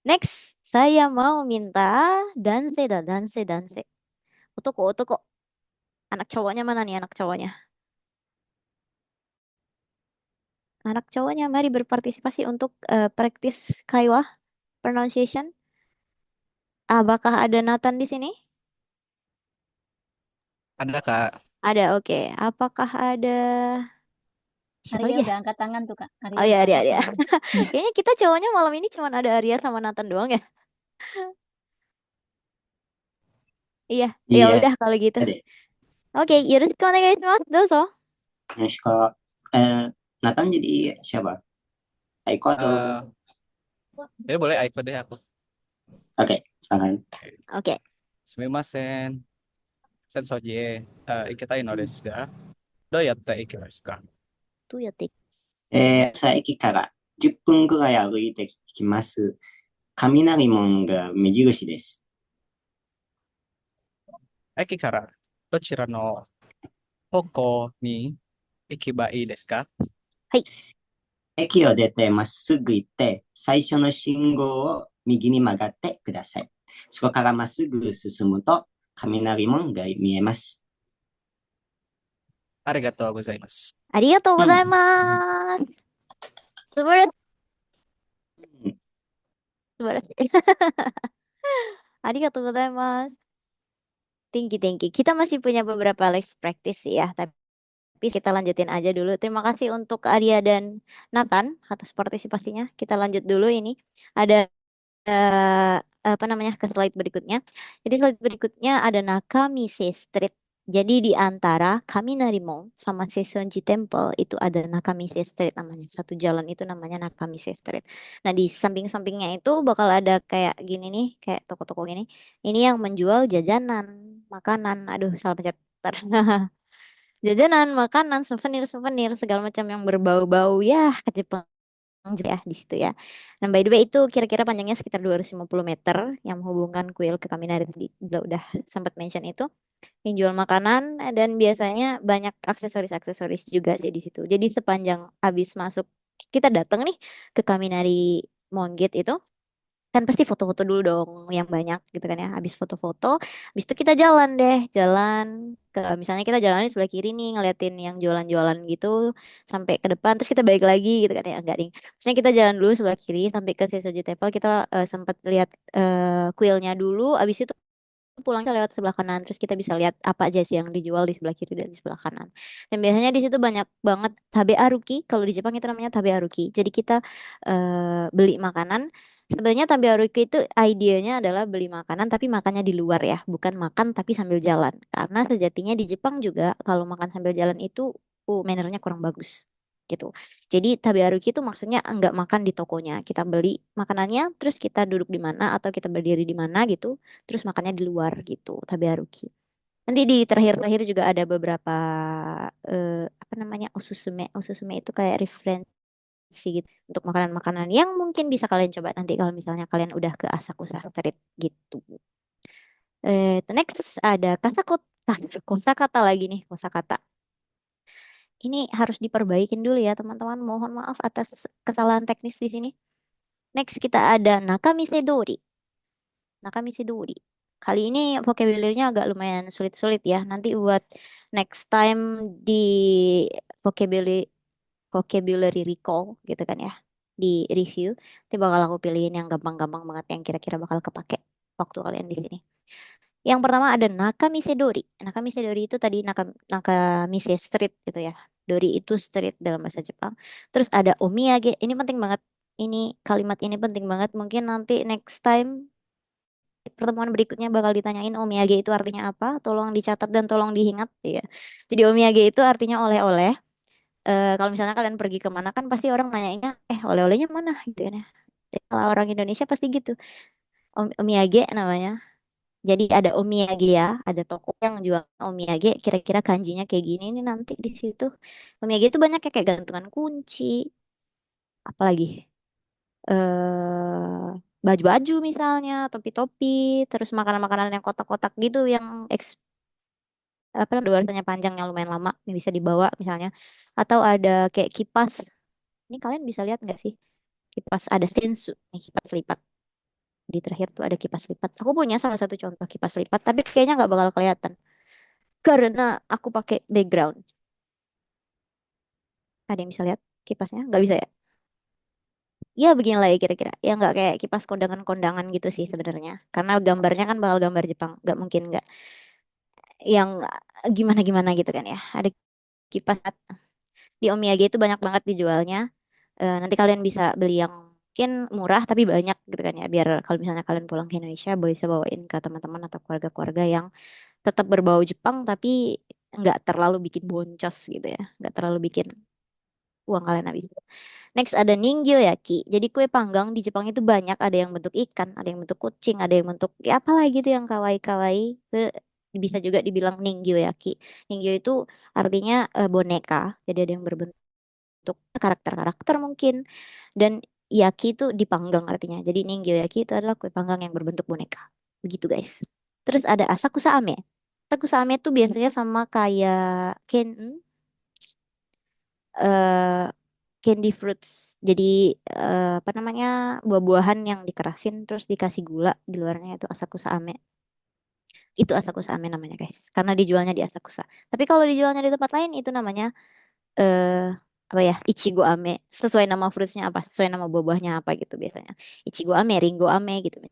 Next, saya mau minta danse. Otoko. Anak cowoknya mana nih anak cowoknya? Anak cowoknya mari berpartisipasi untuk practice kaiwa pronunciation. Apakah ada Nathan di sini? Ada Kak. Ada, oke. Apakah ada siapa Arya lagi ya? udah angkat tangan tuh, Kak. Arya Oh ya, udah Arya, angkat Arya. tangan. Kayaknya kita cowoknya malam ini cuma ada Arya sama Nathan doang ya. Iya, ya いいえ、 udah kalau gitu. で、Oke, yoroshiku onegaishimasu. Dozo. よろしく。Nathan jadi siapa? Aiko atau? Ya boleh Aiko deh aku. Oke, silakan. Oke. Sumimasen. Sensoji. Ikitai no desu ga? Do yatte ikimasu ka? Tuh ya, Tik. さあ、駅から10分ぐらい歩いてきます。雷門が目印です。Eki kara. Dochira no hoko ni ikiba ii desu ka? 駅を出てまっすぐ行って、最初の信号を右に曲がってください。そこからまっすぐ進むと、雷門が見えます。Arigatou gozaimasu. ありがとうございます。素晴らしい。素晴らしい。ありがとうございます。Thank you. Kita masih punya beberapa let's practice sih ya, tapi kita lanjutin aja dulu. Terima kasih untuk Arya dan Nathan atas partisipasinya. Kita lanjut dulu ini. Ada apa namanya ke slide berikutnya. Jadi slide berikutnya ada Nakamise Street. Jadi di antara Kaminari Mall sama Seisonji Temple itu ada Nakamise Street namanya. Satu jalan itu namanya Nakamise Street. Nah di samping-sampingnya itu bakal ada kayak gini nih, kayak toko-toko gini. Ini yang menjual jajanan, makanan. Aduh, salah pencet. Bentar. Jajanan, makanan, souvenir segala macam yang berbau-bau ya ke Jepang ya di situ ya. Nah, by the way itu kira-kira panjangnya sekitar 250 meter yang menghubungkan kuil ke Kaminari tadi. Udah sempat mention itu. Yang jual makanan dan biasanya banyak aksesoris-aksesoris juga sih di situ. Jadi sepanjang habis masuk kita datang nih ke Kaminari Mall Gate itu kan pasti foto-foto dulu dong yang banyak gitu kan ya. Habis foto-foto, habis itu kita jalan ke misalnya kita jalan di sebelah kiri nih ngeliatin yang jualan-jualan gitu sampai ke depan terus kita balik lagi gitu kan ya enggak ding. Maksudnya kita jalan dulu sebelah kiri sampai ke Seisoji Temple kita sempat lihat kuilnya dulu habis itu pulang kita lewat sebelah kanan terus kita bisa lihat apa aja sih yang dijual di sebelah kiri dan di sebelah kanan. Dan biasanya di situ banyak banget tabe aruki. Kalau di Jepang itu namanya tabe aruki. Jadi kita beli makanan. Sebenarnya tabe aruki itu idenya adalah beli makanan tapi makannya di luar ya, bukan makan tapi sambil jalan. Karena sejatinya di Jepang juga kalau makan sambil jalan itu mannernya kurang bagus gitu. Jadi tabearuki itu maksudnya enggak makan di tokonya. Kita beli makanannya, terus kita duduk di mana atau kita berdiri di mana gitu, terus makannya di luar gitu, tabearuki. Nanti di terakhir-terakhir juga ada beberapa apa namanya osusume. Osusume itu kayak referensi gitu untuk makanan-makanan yang mungkin bisa kalian coba nanti kalau misalnya kalian udah ke Asakusa Street gitu. Next ada kosakata lagi nih, kosakata. Ini harus diperbaikin dulu ya teman-teman. Mohon maaf atas kesalahan teknis di sini. Next kita ada Nakamise Dori. Nakamise Dori. Kali ini vocabulary-nya agak lumayan sulit-sulit ya. Nanti buat next time di vocabulary vocabulary recall gitu kan ya. Di review. Nanti bakal aku pilihin yang gampang-gampang banget yang kira-kira bakal kepake waktu kalian di sini. Yang pertama ada Nakamise Dori. Nakamise Dori itu tadi Nakamise Street gitu ya. Dori itu street dalam bahasa Jepang. Terus ada omiyage. Ini penting banget. Ini kalimat ini penting banget. Mungkin nanti next time pertemuan berikutnya bakal ditanyain omiyage itu artinya apa. Tolong dicatat dan tolong diingat ya. Jadi omiyage itu artinya oleh-oleh. Kalau misalnya kalian pergi kemana kan pasti orang nanyainnya, oleh-olehnya mana gitu kan ya. Jadi kalau orang Indonesia pasti gitu. Omiyage namanya. Jadi ada omiyage ya, ada toko yang jual omiyage. Kira-kira kanjinya kayak gini nih nanti di situ. Omiyage itu banyak ya kayak gantungan kunci, apalagi baju-baju misalnya, topi-topi, terus makanan-makanan yang kotak-kotak gitu yang apa luarannya panjang yang lumayan lama yang bisa dibawa misalnya. Atau ada kayak kipas. Ini kalian bisa lihat nggak sih? Kipas ada sensu, nih kipas lipat. Di terakhir tuh ada kipas lipat. Aku punya salah satu contoh kipas lipat, tapi kayaknya nggak bakal kelihatan karena aku pakai background. Ada yang bisa lihat kipasnya? Nggak bisa ya? Ya beginilah ya kira-kira. Ya nggak kayak kipas kondangan-kondangan gitu sih sebenarnya. Karena gambarnya kan bakal gambar Jepang. Nggak mungkin nggak yang gimana-gimana gitu kan ya. Ada kipas di Omiyage itu banyak banget dijualnya. Nanti kalian bisa beli yang mungkin murah tapi banyak gitu kan ya. Biar kalau misalnya kalian pulang ke Indonesia bisa bawain ke teman-teman atau keluarga-keluarga yang tetap berbau Jepang tapi nggak terlalu bikin boncos gitu ya. Nggak terlalu bikin uang kalian habis. Next ada ningyo-yaki. Jadi kue panggang di Jepang itu banyak. Ada yang bentuk ikan, ada yang bentuk kucing, ada yang bentuk ya apa lagi tuh yang kawaii-kawaii. Itu bisa juga dibilang ningyo-yaki. Ningyo itu artinya boneka. Jadi ada yang berbentuk karakter-karakter mungkin. Dan yaki itu dipanggang artinya. Jadi ningyo-yaki itu adalah kue panggang yang berbentuk boneka. Begitu guys. Terus ada asakusa ame. Asakusa ame itu biasanya sama kayak eh candy fruits. Jadi apa namanya buah-buahan yang dikerasin terus dikasih gula di luarnya itu asakusa ame. Itu asakusa ame namanya guys. Karena dijualnya di Asakusa. Tapi kalau dijualnya di tempat lain itu namanya eh apa ya ichigo ame. Sesuai nama fruitsnya apa? Sesuai nama buah-buahnya apa gitu biasanya. Ichigo ame, ringo ame gitu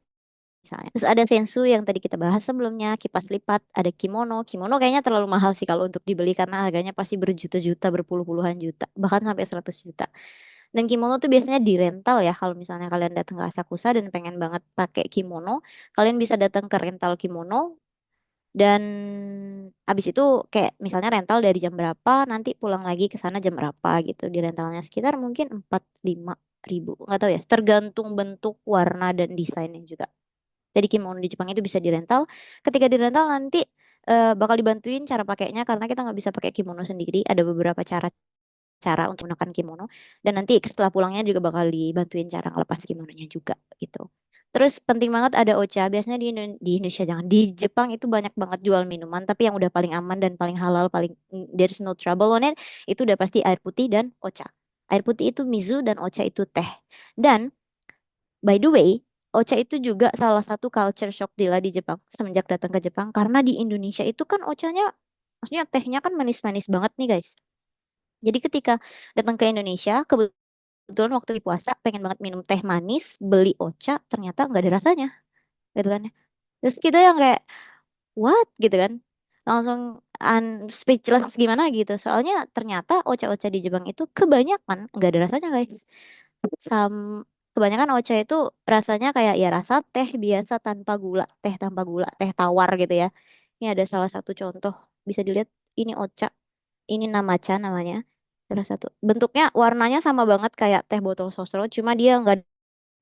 misalnya. Terus ada sensu yang tadi kita bahas sebelumnya, kipas lipat, ada kimono. Kimono kayaknya terlalu mahal sih kalau untuk dibeli karena harganya pasti berjuta-juta, berpuluh-puluhan juta, bahkan sampai 100 juta. Dan kimono tuh biasanya dirental ya kalau misalnya kalian datang ke Asakusa dan pengen banget pakai kimono, kalian bisa datang ke rental kimono dan abis itu kayak misalnya rental dari jam berapa, nanti pulang lagi ke sana jam berapa gitu. Di rentalnya sekitar mungkin 4-5 ribu, nggak tahu ya, tergantung bentuk, warna dan desainnya juga. Jadi kimono di Jepang itu bisa dirental. Ketika dirental nanti bakal dibantuin cara pakainya karena kita nggak bisa pakai kimono sendiri. Ada beberapa cara untuk menggunakan kimono dan nanti setelah pulangnya juga bakal dibantuin cara ngelepas kimononya juga gitu. Terus penting banget ada ocha. Biasanya di Indonesia jangan di Jepang itu banyak banget jual minuman tapi yang udah paling aman dan paling halal paling there's no trouble on it itu udah pasti air putih dan ocha. Air putih itu mizu dan ocha itu teh. Dan by the way, ocha itu juga salah satu culture shock Dila di Jepang semenjak datang ke Jepang karena di Indonesia itu kan ochanya maksudnya tehnya kan manis-manis banget nih guys. Jadi ketika datang ke Indonesia, kebetulan waktu di puasa pengen banget minum teh manis, beli ocha, ternyata nggak ada rasanya, gitu kan. Terus kita yang kayak what gitu kan, langsung speechless gimana gitu. Soalnya ternyata ocha-ocha di Jepang itu kebanyakan nggak ada rasanya guys. Sam Kebanyakan ocha itu rasanya kayak ya rasa teh biasa tanpa gula, teh tanpa gula, teh tawar gitu ya. Ini ada salah satu contoh, bisa dilihat ini ocha. Ini namaca namanya. Salah satu. Bentuknya warnanya sama banget kayak teh botol sosro, cuma dia nggak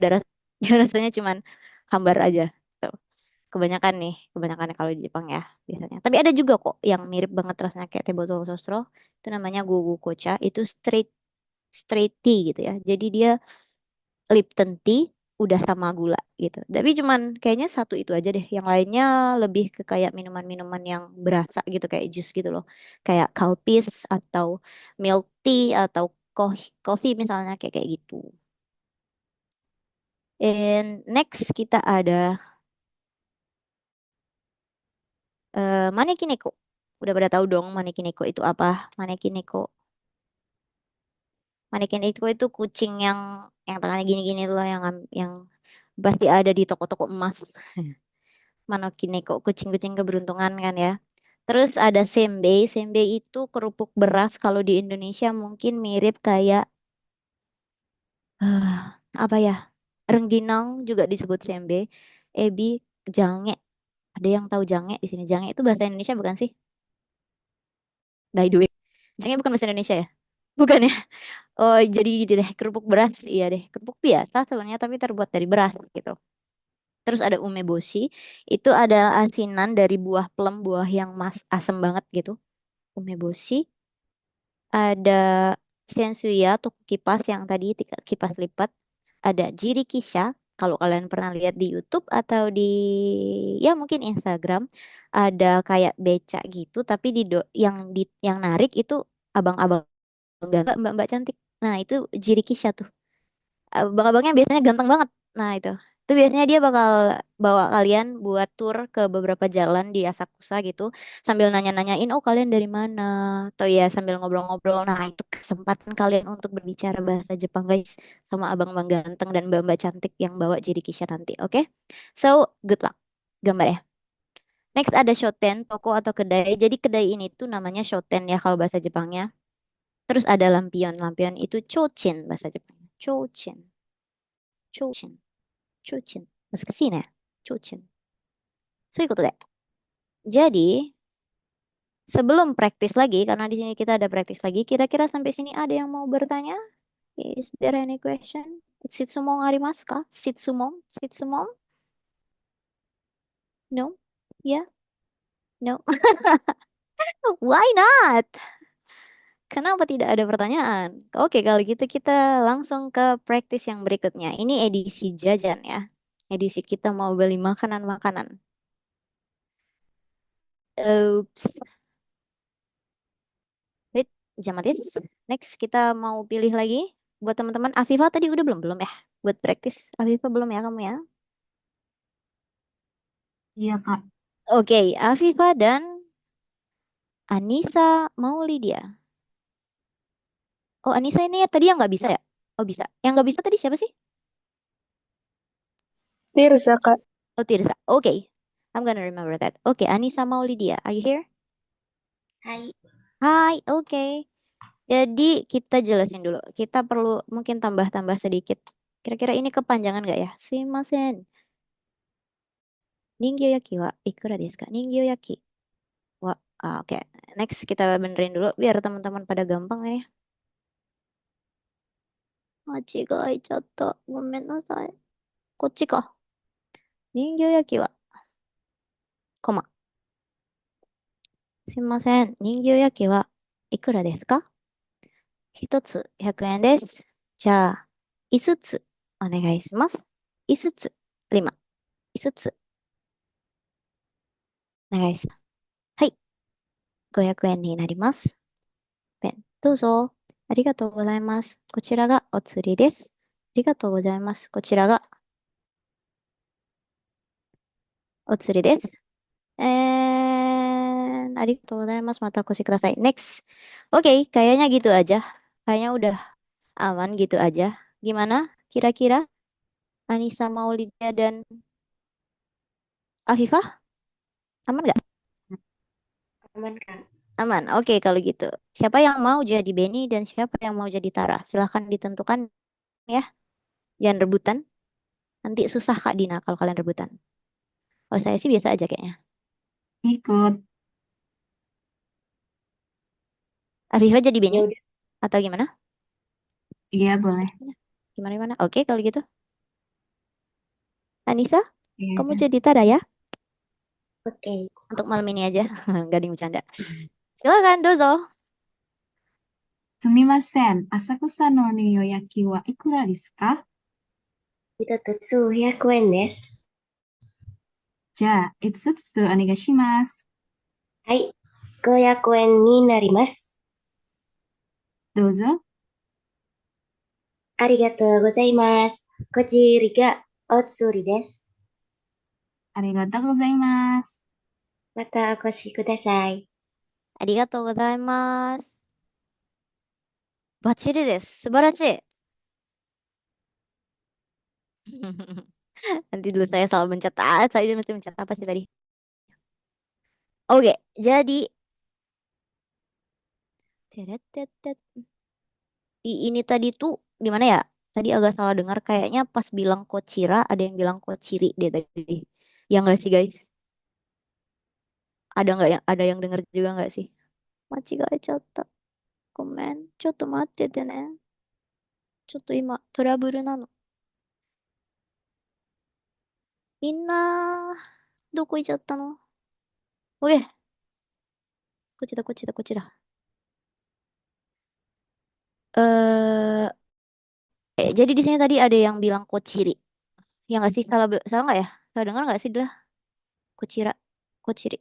ada dia rasanya cuman hambar aja. Tuh. Kebanyakan kalau di Jepang ya biasanya. Tapi ada juga kok yang mirip banget rasanya kayak teh botol sosro. Itu namanya gogo kocha. Itu straight straight tea gitu ya. Jadi dia Lipton tea udah sama gula gitu. Tapi cuman kayaknya satu itu aja deh. Yang lainnya lebih ke kayak minuman-minuman yang berasa gitu kayak jus gitu loh. Kayak Calpis atau milk tea atau coffee misalnya kayak kayak gitu. And next kita ada Manekineko. Udah pada tahu dong Manekineko itu apa? Manekineko. Manekineko itu kucing yang tangannya gini-gini tuh loh yang pasti ada di toko-toko emas. Manokineko, kucing-kucing keberuntungan kan ya. Terus ada senbei. Senbei itu kerupuk beras. Kalau di Indonesia mungkin mirip kayak Apa ya? Rengginang juga disebut sembe. Ebi, jange. Ada yang tahu jange di sini? Jange itu bahasa Indonesia bukan sih? By the way, jange bukan bahasa Indonesia ya? Bukan ya? Oh, jadi deh kerupuk beras. Iya deh, kerupuk biasa sebenarnya tapi terbuat dari beras gitu. Terus ada umeboshi, itu adalah asinan dari buah plum, buah yang asem banget gitu. Umeboshi. Ada sensuya, toko kipas yang tadi kipas lipat. Ada jirikisha, kalau kalian pernah lihat di YouTube atau di ya mungkin Instagram, ada kayak beca gitu, tapi yang narik itu abang-abang mbak-mbak cantik. Nah, itu jirikisha tuh. Abang-abangnya biasanya ganteng banget. Nah, itu biasanya dia bakal bawa kalian buat tour ke beberapa jalan di Asakusa gitu, sambil nanya-nanyain, oh kalian dari mana? Atau ya sambil ngobrol-ngobrol. Nah, itu kesempatan kalian untuk berbicara bahasa Jepang, guys, sama abang-abang ganteng dan mbak-mbak cantik yang bawa Jirikisha nanti. Oke? So, good luck. Gambar ya. Next ada shoten, toko atau kedai. Jadi kedai ini tuh namanya shoten ya kalau bahasa Jepangnya. Terus ada lampion. Lampion itu chochin bahasa Jepang. Chochin. Chochin. Chochin. Masuk ke sini ya. Chochin. So, ikut deh. Jadi, sebelum praktis lagi, karena di sini kita ada praktis lagi, kira-kira sampai sini ada yang mau bertanya? Is there any question? Shitsumon arimasu ka? Shitsumon? Shitsumon? No? Yeah? No? Why not? Kenapa tidak ada pertanyaan? Oke, kalau gitu kita langsung ke praktis yang berikutnya. Ini edisi jajan ya. Edisi kita mau beli makanan-makanan. Oops. Wait, jamatis. Next, kita mau pilih lagi. Buat teman-teman, Afifa tadi udah belum? Belum ya? Buat praktis. Afifa belum ya kamu ya? Iya, Kak. Oke, Afifa dan Anissa mau Lydia. Oh, Anissa ini tadi yang nggak bisa ya? Oh, bisa. Yang nggak bisa tadi siapa sih? Tirza, Kak. Oh, Tirza. Oke. I'm gonna remember that. Oke, Anissa mau Lydia. Are you here? Hai. Hai, oke. Jadi kita jelasin dulu. Kita perlu mungkin tambah-tambah sedikit. Kira-kira ini kepanjangan nggak ya? Sumimasen. Ningyo-yaki wa ikura desu ka? Ningyo-yaki. Wah, oke. Next kita benerin dulu biar teman-teman pada gampang ya. Machigaechatta. Gomen nasai. Kochi ka. Ningyo-yaki wa. Koma. Sumimasen. Ningyo-yaki wa ikura desu ka? 一つ100円です。じゃあ、5つお願いします。5つ。今、5つお願いします。はい。500円になります。どうぞ。ありがとうございます。こちらがお釣りです。ありがとうございます。こちらがお釣りです。ありがとうございます。またお越しください。Next. Oke, kayaknya gitu aja. Kayaknya udah aman gitu aja. Gimana? Kira-kira Anissa Maulidia dan Afifah? Aman nggak? Aman, Kak. Aman. Oke, kalau gitu. Siapa yang mau jadi Benny dan siapa yang mau jadi Tara? Silahkan ditentukan ya. Jangan rebutan. Nanti susah Kak Dina kalau kalian rebutan. Kalau saya sih biasa aja kayaknya. Ikut. Afifah jadi Benny Ya udah. atau gimana? Iya, boleh. Gimana? Oke, kalau gitu. Anissa, Iya, kamu Kak. jadi Tara ya? Oke. Untuk malam ini aja. Gak ada yang bercanda. Silakan, dozo. すみません。浅草の予約はいくらですか？一つ100円です。じゃあ、5つお願いします。はい、500円になります。どうぞ。ありがとうございます。こちらがお釣りです。ありがとうございます。またお越しください。ありがとうございます。バッチリです。素晴らしい。Nanti dulu saya selalu mencatat. Saya mesti mencatat apa sih tadi? Oke, jadi Teretetet. Di ini tadi tuh di mana ya? Tadi agak salah dengar. Kayaknya pas bilang Kochira, ada yang bilang Kochiri deh tadi. Ya nggak sih guys? Ada nggak ada yang denger juga nggak sih? Machigaechatta. Komen. Chotto matte ne. Chotto ima trouble なの。みんな、どこ行っちゃったの？おい、こっちだ、こっちだ、こっちだ。Eh, jadi di sini tadi ada yang bilang Kochiri. Ya nggak sih? Salah nggak ya? Salah dengar nggak sih lah? Kochira, Kochiri,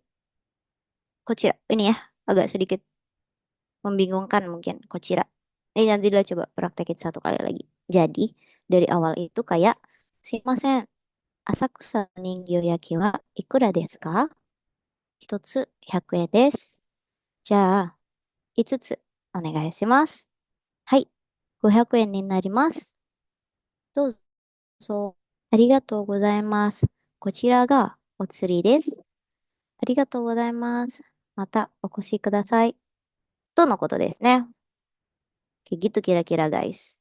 Kochira. Ini ya, agak sedikit membingungkan mungkin Kochira. Ini nanti lah coba praktekin satu kali lagi. Jadi dari awal itu kayak, Sumimasen, Asakusa Ningyo Yaki wa ikura desu ka? Hitotsu 100円です。じゃあ、5つお願いします。はい、500円になります。どうぞ。ありがとうございます。こちらがお釣りです。ありがとうございます。またお越しください。とのことですね。Kayak gitu kira-kira guys.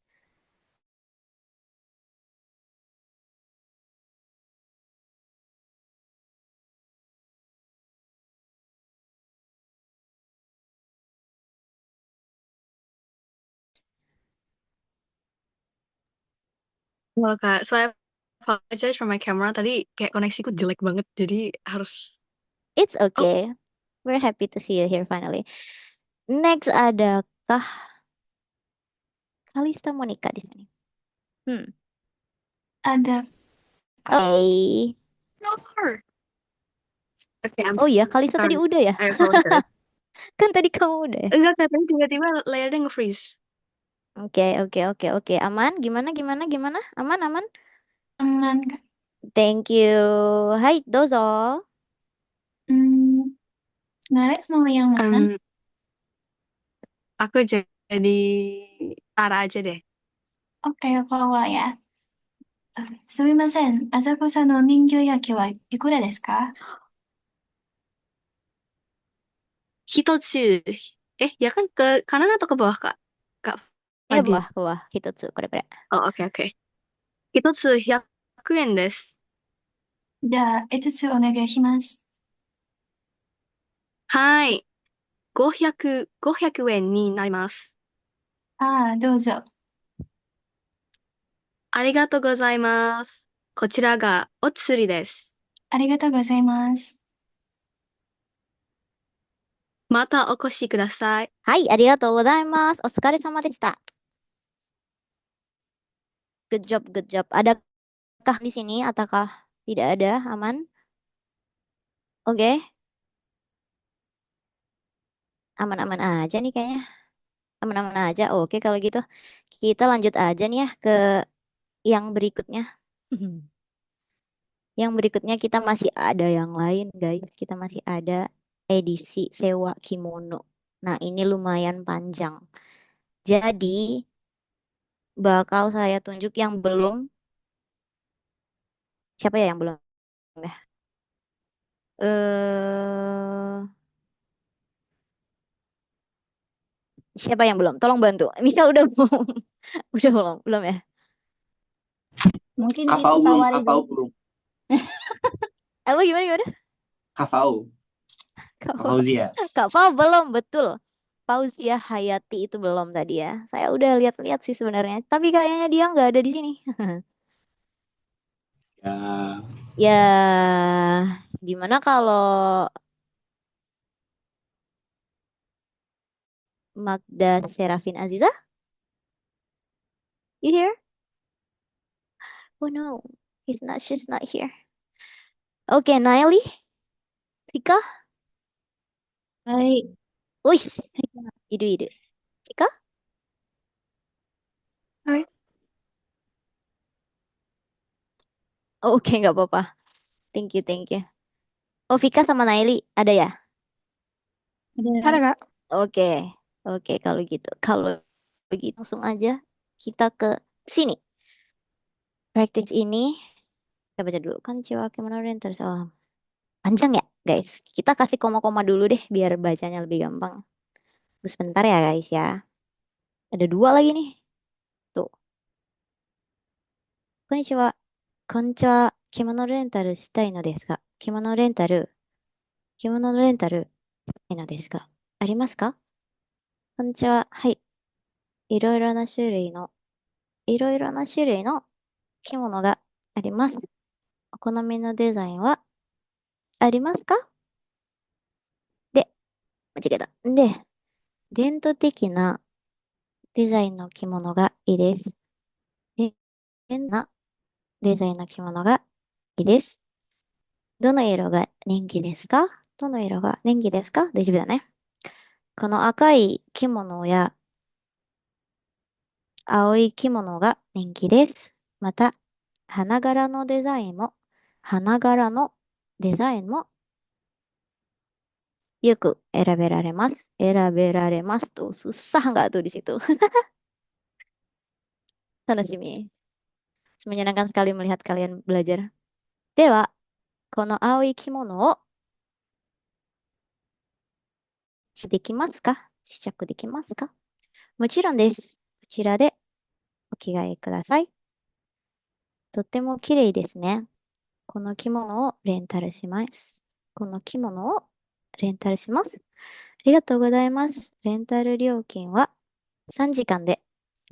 Wah, Kak, saya apologize for my camera tadi kayak koneksiku jelek banget, jadi harus. It's Oh, okay. We're happy to see you here finally. Next adakah Kalista Monica di sini? Ada. Oke. no. Oke, Oh iya, Kalista tadi sorry. udah ya? I apologize. Kan tadi kamu udah ya? Enggak, katanya tiba-tiba layarnya nge-freeze. Oke. Aman? Gimana? Aman? Aman, Kak. Thank you. Hai, dozo. Nares mau yang mana? Aku jadi Tara aja deh. Oke, aku awal ya. すみません。浅草の人形焼きはいくらですか？一つ、ya kan ke kanan atau ke bawah, Kak? Kak Fadil. Bawah. Hitotsu, kore. Oh, oke. 一つ100円です。じゃあ、5つお願いします。はい。500円になります。どうぞ。ありがとうございます。こちらがお釣りです。ありがとうございます。またお越しください。はい、ありがとうございます。お疲れ様でした。Good job. Adakah di sini ataukah tidak ada? Aman? Oke. Aman-aman aja nih kayaknya. Aman-aman aja. Oke, kalau gitu kita lanjut aja nih ya ke yang berikutnya. Yang berikutnya kita masih ada yang lain, guys. Kita masih ada edisi sewa kimono. Nah, ini lumayan panjang. Jadi, bakal saya tunjuk yang belum. Siapa ya yang belum ya? Siapa yang belum? Tolong bantu. Misal udah belum? Udah belum ya? Mungkin Kafau itu belum, tawari Kafau dulu. belum. Apa gimana? Kafau Zia. Kafau belum, betul. Fauzia Hayati itu belum tadi ya. Saya udah lihat-lihat sih sebenarnya. Tapi kayaknya dia nggak ada di sini. Ya, gimana kalau Magda Serafin Aziza? You here? Oh no, she's not here. Oke, Naili? Vika? Hai. Wih, ide. Vika? Hai. Oke, nggak apa-apa. Thank you. Oh, Vika sama Naili ada ya? Ada, Kak. Oke, kalau gitu. Kalau begitu langsung aja kita ke sini. Practice ini kita baca dulu kan Chiwa Kemonoren terus panjang ya, guys. Kita kasih koma-koma dulu deh biar bacanya lebih gampang. Tunggu sebentar ya, guys ya. Ada 2 lagi nih. Tuh. こんにちは。こんにちは。着物レンタルしたいのですが、着物レンタルしたいのですが、ありますか？こんにちは。はい。いろいろな種類の、いろいろな種類の着物があります。お好みのデザインはありますか？で、間違えた。で、伝統的なデザインの着物がいいです。変なデザインの着物がいいです。どの色が人気ですか？どの色が人気ですか？大丈夫だね。この赤い着物や青い着物が人気です。また、花柄のデザインも、花柄のデザインもよく選べられます。選べられますtuh susah nggak tuh di situ? 楽しみ。menyenangkan sekali melihat kalian belajar. では、この青い着物をできますか？試着できますか？もちろんです。こちらでお着替えください。とっても綺麗ですね。この着物をレンタルします。この着物をレンタルします。ありがとうございます。レンタル料金は3時間で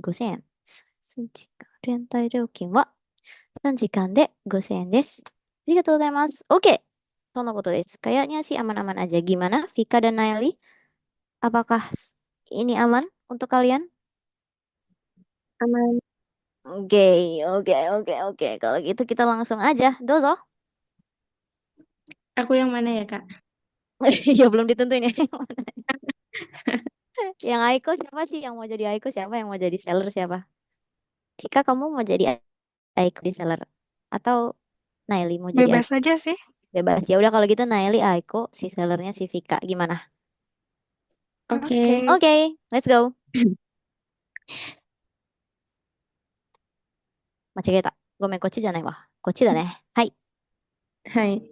5000円。3時間レンタル料金は3時間で5000円です。ありがとうございます。OK。そのことです。Kayaknya sih aman-aman aja. Gimana, Vika dan Naili? Apakah ini aman untuk kalian? Aman. Oke, oke, oke, oke. Kalau gitu kita langsung aja. Dozo. Aku yang mana ya, Kak? Ya belum ditentuin ya. Yang Aiko siapa sih? Yang mau jadi Aiko siapa? Yang mau jadi seller siapa? Tika, kamu mau jadi Aiko di seller? Atau Naili mau jadi Bebas Aiko? aja sih. Bebas. Ya udah kalau gitu Naili Aiko, si sellernya si Vika. Gimana? Oke. Oke, let's go. 間違えた。ごめん、こっちじゃないわ。こっちだね。はい。はい。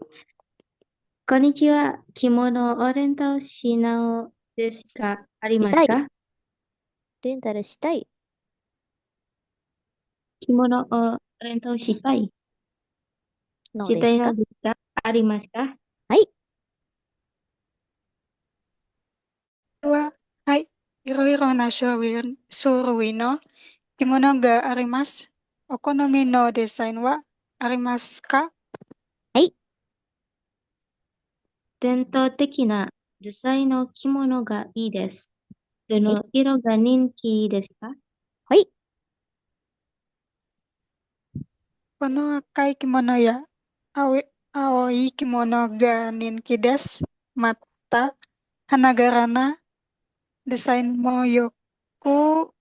こんにちは。着物をレンタルし直ですか？ありますか？レンタルしたい。着物をレンタルしたい。のしたいですか？のですか？ありますか？はい。は、はい。いろいろな種類の着物があります。お好みのデザインはありますか？はい。伝統的なデザインの着物がいいです。どの色が人気ですか？はい。この赤い着物や青い着物が人気です。また、花柄なデザインもよく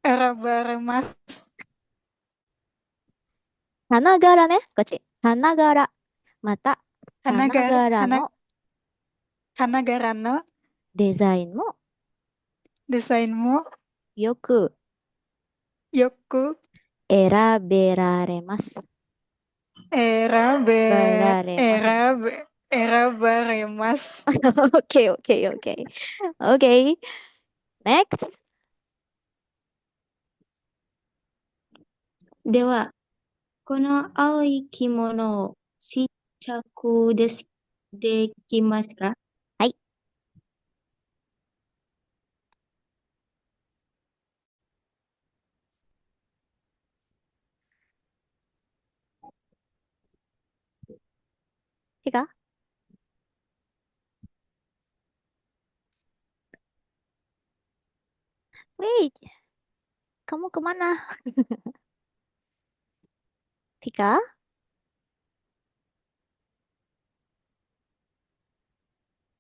選ばれます。花柄ね。こっち。花柄。また、花柄のデザインもよく選べられます。選ばれます。OK, OK, OK. OK. Next. では、この青い着物を試着できますか？はい。Tika? Wait. Kamu kemana? Tika?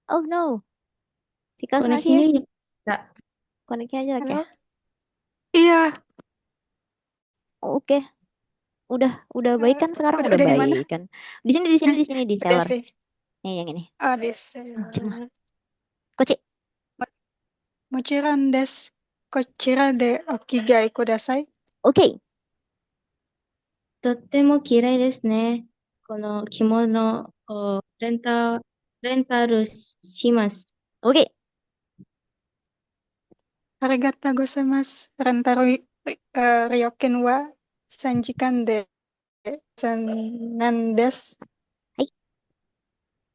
Oh no. Tika's not here. Koneksinya enggak. Koneknya aja ya. Iya. Oke. Udah baik kan sekarang? Udah di mana? baik kan. Di sini di seller. sih. Nih yang ini. Oh, di seller. Cuma. Koci. もちろんです。こちらでお着替えください。OK。とっても綺麗ですね。この着物をレンタルします。OK。ありがとうございます。レンタル料金は3時間でなんです。はい。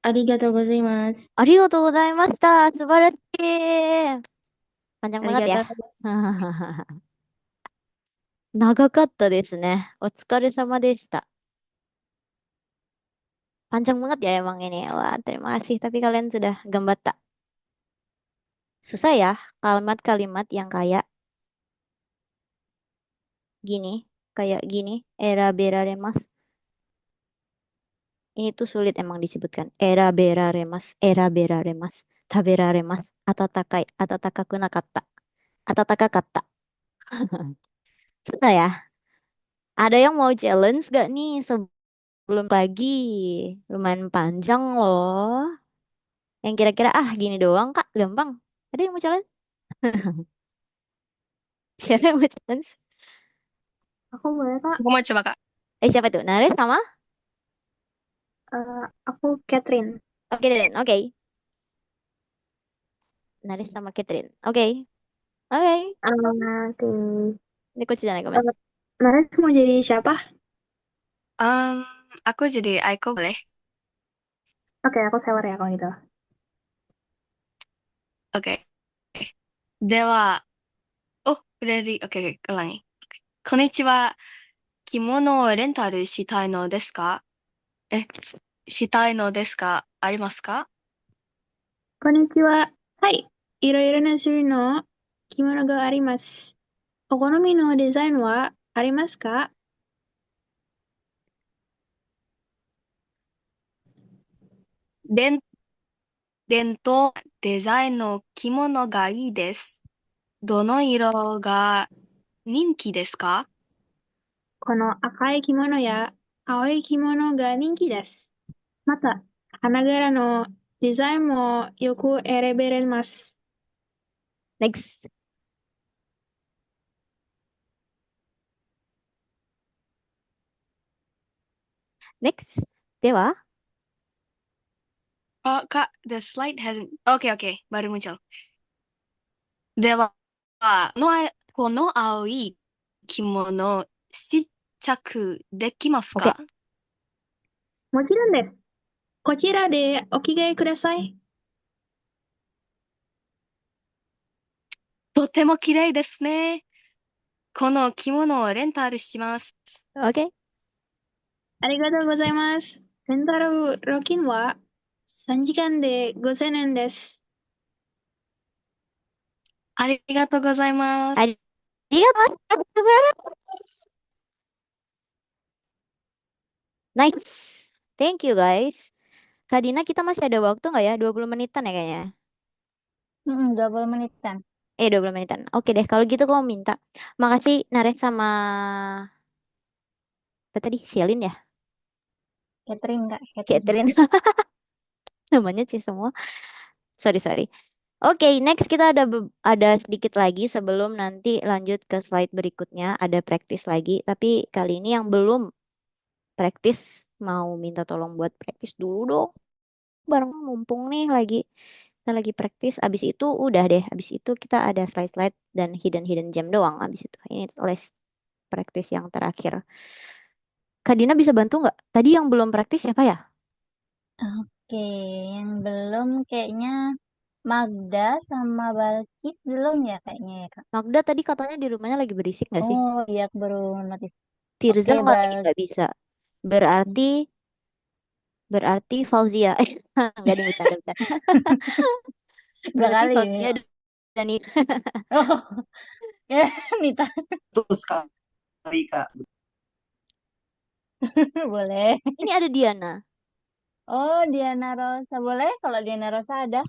ありがとうございます。ありがとうございました。素晴らしい。panjang あり banget が ya. とう。長かったですね。お疲れ様でした。Panjang banget ya emang ini. Wah, terima kasih. Tapi kalian sudah gambata. Susah ya kalimat-kalimat yang kayak gini. Kayak gini. Era beraremas. Ini tuh sulit emang disebutkan. Era beraremas. Era beraremas. Taberaremas. Atatakaku nakatta. Atataka kata. Susah ya. Ada yang mau challenge gak nih sebelum lagi? Lumayan panjang loh. Yang kira-kira gini doang kak, gampang. Ada yang mau challenge? Siapa yang mau challenge? Aku boleh, Kak? Aku mau coba, Kak. Siapa tuh? Nares sama? Aku Catherine. Oke, Catherine. Oke. Nares sama Catherine. Oke. Oke. Oke. Ini coach jangan komen. Nares mau jadi siapa? Aku jadi Aiko boleh? Oke, aku sewer ya kalau gitu. Oke. Dewa. Oh, udah oke, ulangi. Konnichiwa. Kimono o rental したいのですか？したいのですか？ありますか？こんにちは。はい。いろいろな種類の着物があります。お好みのデザインはありますか？伝統デザインの着物がいいです。どの色が人気ですか？この赤い着物や青い着物が人気です。また、花柄のデザインもよく選べます。Next. Next. Dewa. Kak, the slide hasn't... Oke, baru muncul. Dewa, この青い着物、試着できますか？もちろんです。こちらでお着替えください。とても綺麗ですね。この着物をレンタルします。Okay. ありがとうございます。レンタル料金は3時間で5000円です。ありがとうございます。ありがとうございます。Nice. Thank you guys. Kak Dina, kita masih ada waktu nggak ya? 20 menitan ya kayaknya. 20 menitan. 20 menitan. Oke deh, kalau gitu aku mau minta. Makasih Nares sama apa tadi? Sialin ya? Catherine, Kak. Catherine. Namanya sih semua. Sorry. Oke, next kita ada sedikit lagi sebelum nanti lanjut ke slide berikutnya. Ada praktis lagi. Tapi kali ini yang belum praktis mau minta tolong buat praktis dulu dong. Bareng mumpung nih kita lagi praktis. Abis itu udah deh. Abis itu kita ada slide-slide dan hidden gem doang. Abis itu ini les praktis yang terakhir. Kak Dina bisa bantu nggak? Tadi yang belum praktis siapa ya? Oke, yang belum kayaknya Magda sama Balkis belum ya kayaknya ya, Kak. Magda tadi katanya di rumahnya lagi berisik nggak sih? Oh iya, aku baru notice. Tirza Oke, nggak bisa. Berarti Fauzia. Nggak bercanda. Dua Berarti kali ini. Fauzia dan Nita. Oh, ya Nita. Betul sekali, Kak. Boleh. Ini ada Diana. Oh, Diana Rosa. Boleh kalau Diana Rosa ada.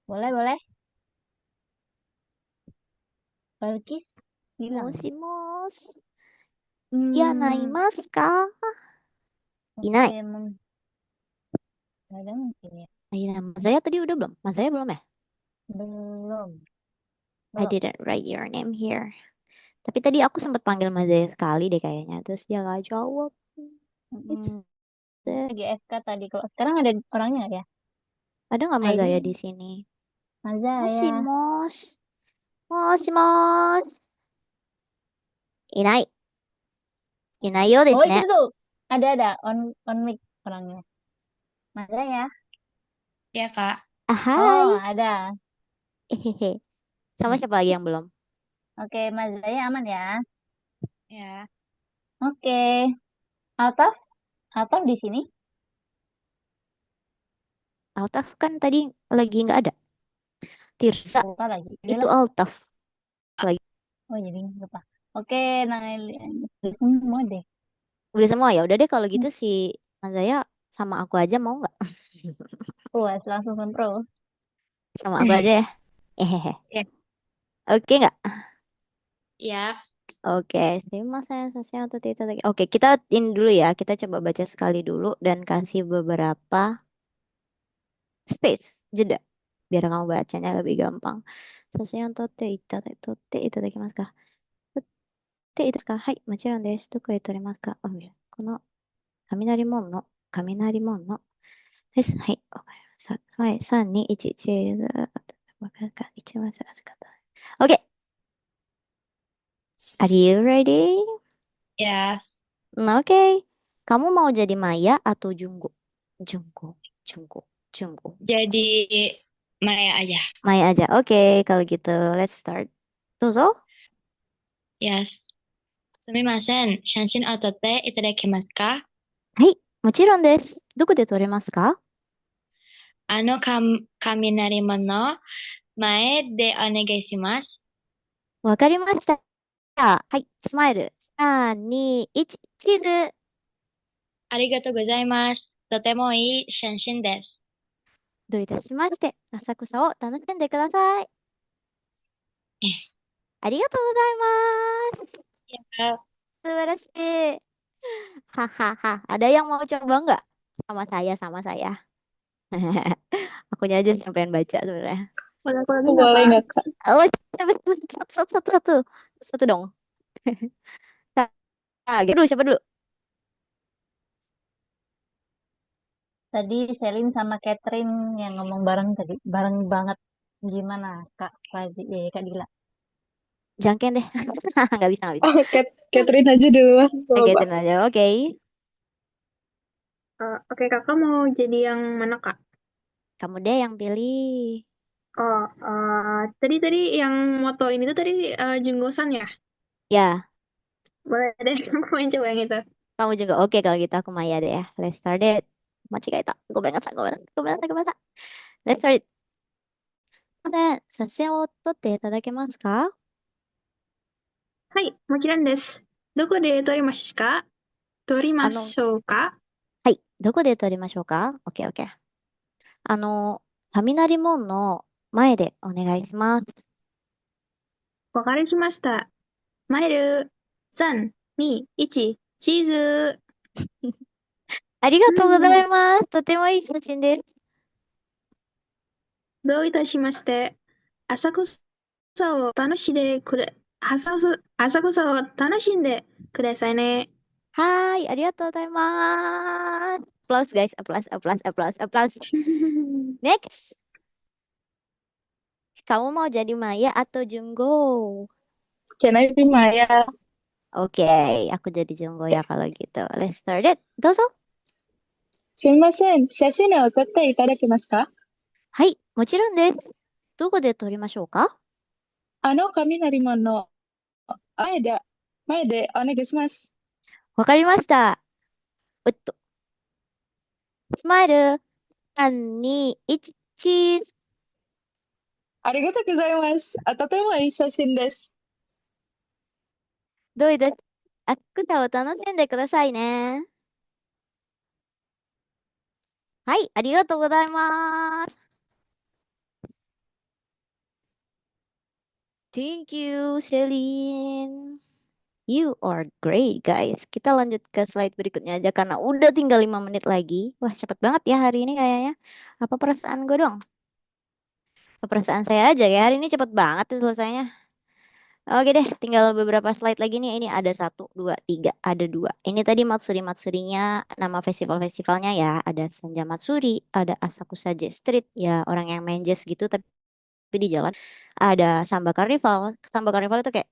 Boleh. Balkis bilang. Moshimoshi. Ya, naimasu ka? Inai. Ada mungkin ya. Aina, Mas Zaya tadi udah belum? Mas Zaya belum ya? Belum. I didn't write your name here. Tapi tadi aku sempat panggil Mas Zaya sekali deh kayaknya. Terus dia gak jawab. Lagi FK tadi. Kalau sekarang ada orangnya nggak ya? Ada nggak Mas Zaya di sini? Mas Zaya. Moshimoshi. Inai. Inai yo Oh, desu itu ne. tuh. Ada on mic orangnya. Ada ya? Ya, Kak. Hai. Oh, ada. Hehehe. Sama siapa lagi yang belum? Oke, Mas Zaya aman ya? Ya. Oke. Altaf? Altaf di sini? Altaf kan tadi lagi nggak ada. Tirsa Lupa lagi. itu Udahlah. Altaf lagi. Oh, jadi lupa. Oke, Naili. Semua deh. Udah semua ya. Udah deh kalau gitu si Mas Zaya sama aku aja mau nggak? Puas, langsung sempro. Sama aku aja ya. Hehehe. Ya. Oke nggak? Ya. Oke, terima saya untuk itu lagi. Oke, kita ini dulu ya. Kita coba baca sekali dulu dan kasih beberapa space, jeda. Biar kamu bacanya lebih gampang. Sasnya untuk itadakimasu ka? Itadakimasu ka? Hai, mochiron desu. Doko de torimasu ka? Oh ya. この雷門のです。はい、わかりました。はい、3、2、1、チーズ。わかるか一番最初かった。OK! Are you ready? Ya. Oke. Kamu mau jadi Maya atau Junggo? Junggo. Jadi Maya aja. Maya aja. Oke, kalau gitu let's start. Dozo. Ya. Sumimasen, shanshinを撮っていただけますか？はい、もちろんです。どこで撮れますか？雷門の前でお願いします。わかりました。はい、スマイル。3、2、1、チーズ。ありがとうございます。とてもいい写真です。どういたしまして。浅草を楽しんでください。ありがとうございます。Ya. 素晴らしい。Hahaha. Ada yang mau coba nggak? Sama saya. Akunya aja yang pengen baca sebenarnya. Boleh aku lagi Aku nggak, boleh Kak? nggak, Kak? Oh, satu dong. Siapa dulu? Tadi Selin sama Catherine yang ngomong bareng tadi. Bareng banget. Gimana, Kak Fazi? Kak Dila. Jangken deh. Nggak bisa. Oh, Catherine aja duluan. Oke, Coba. tenang aja. Oke. Oke, Kakak mau jadi yang mana, Kak? Kamu deh yang pilih. Oh, tadi yang moto ini tuh tadi Junggosan ya? Ya, Boleh deh, aku main coba yang itu. kamu juga. Oke, kalau gitu aku Maya deh ya. Let's start it. Machikaita. Gomenasai. Let's start it. すいません。写真を撮っていただけますか？はい、もちろんです。どこで撮りますか？撮りましょうか？はい。どこで撮りましょうか？ OK, OK. 雷門の前でお願いします。わかりました。マイル、3、2、1、チーズ。ありがとうございます。とてもいい写真です。どういたしまして。浅草を楽しんでくれ、浅草を楽しんでくださいね。はい、ありがとうございます。Applause guys, applause. Next. Kamu mau jadi Maya atau Junggo? Can I be Maya? Oke, aku jadi Junggo ya kalau gitu. Let's start it. Dozo. すみません。写真を撮っていただけますか？はい、もちろんです。どこで撮りましょうか？雷門の前でお願いします。わかりました。スマイル。3、2、1、チーズ。ありがとうございます。とてもいい写真です。どういた浅草を楽しんでくださいね。はい、ありがとうございます。Thank you, Celine. You are great, guys. Kita lanjut ke slide berikutnya aja karena udah tinggal 5 menit lagi. Wah, cepet banget ya hari ini kayaknya. Apa perasaan gue dong? Apa perasaan saya aja ya? Hari ini cepet banget tuh selesainya. Oke deh, tinggal beberapa slide lagi nih. Ini ada 1, 2, 3, ada 2. Ini tadi Matsuri-Matsurinya, nama festival-festivalnya ya. Ada Senja Matsuri, ada Asakusa Jazz Street, ya orang yang main jazz gitu tapi di jalan. Ada Samba Carnival. Samba Carnival itu kayak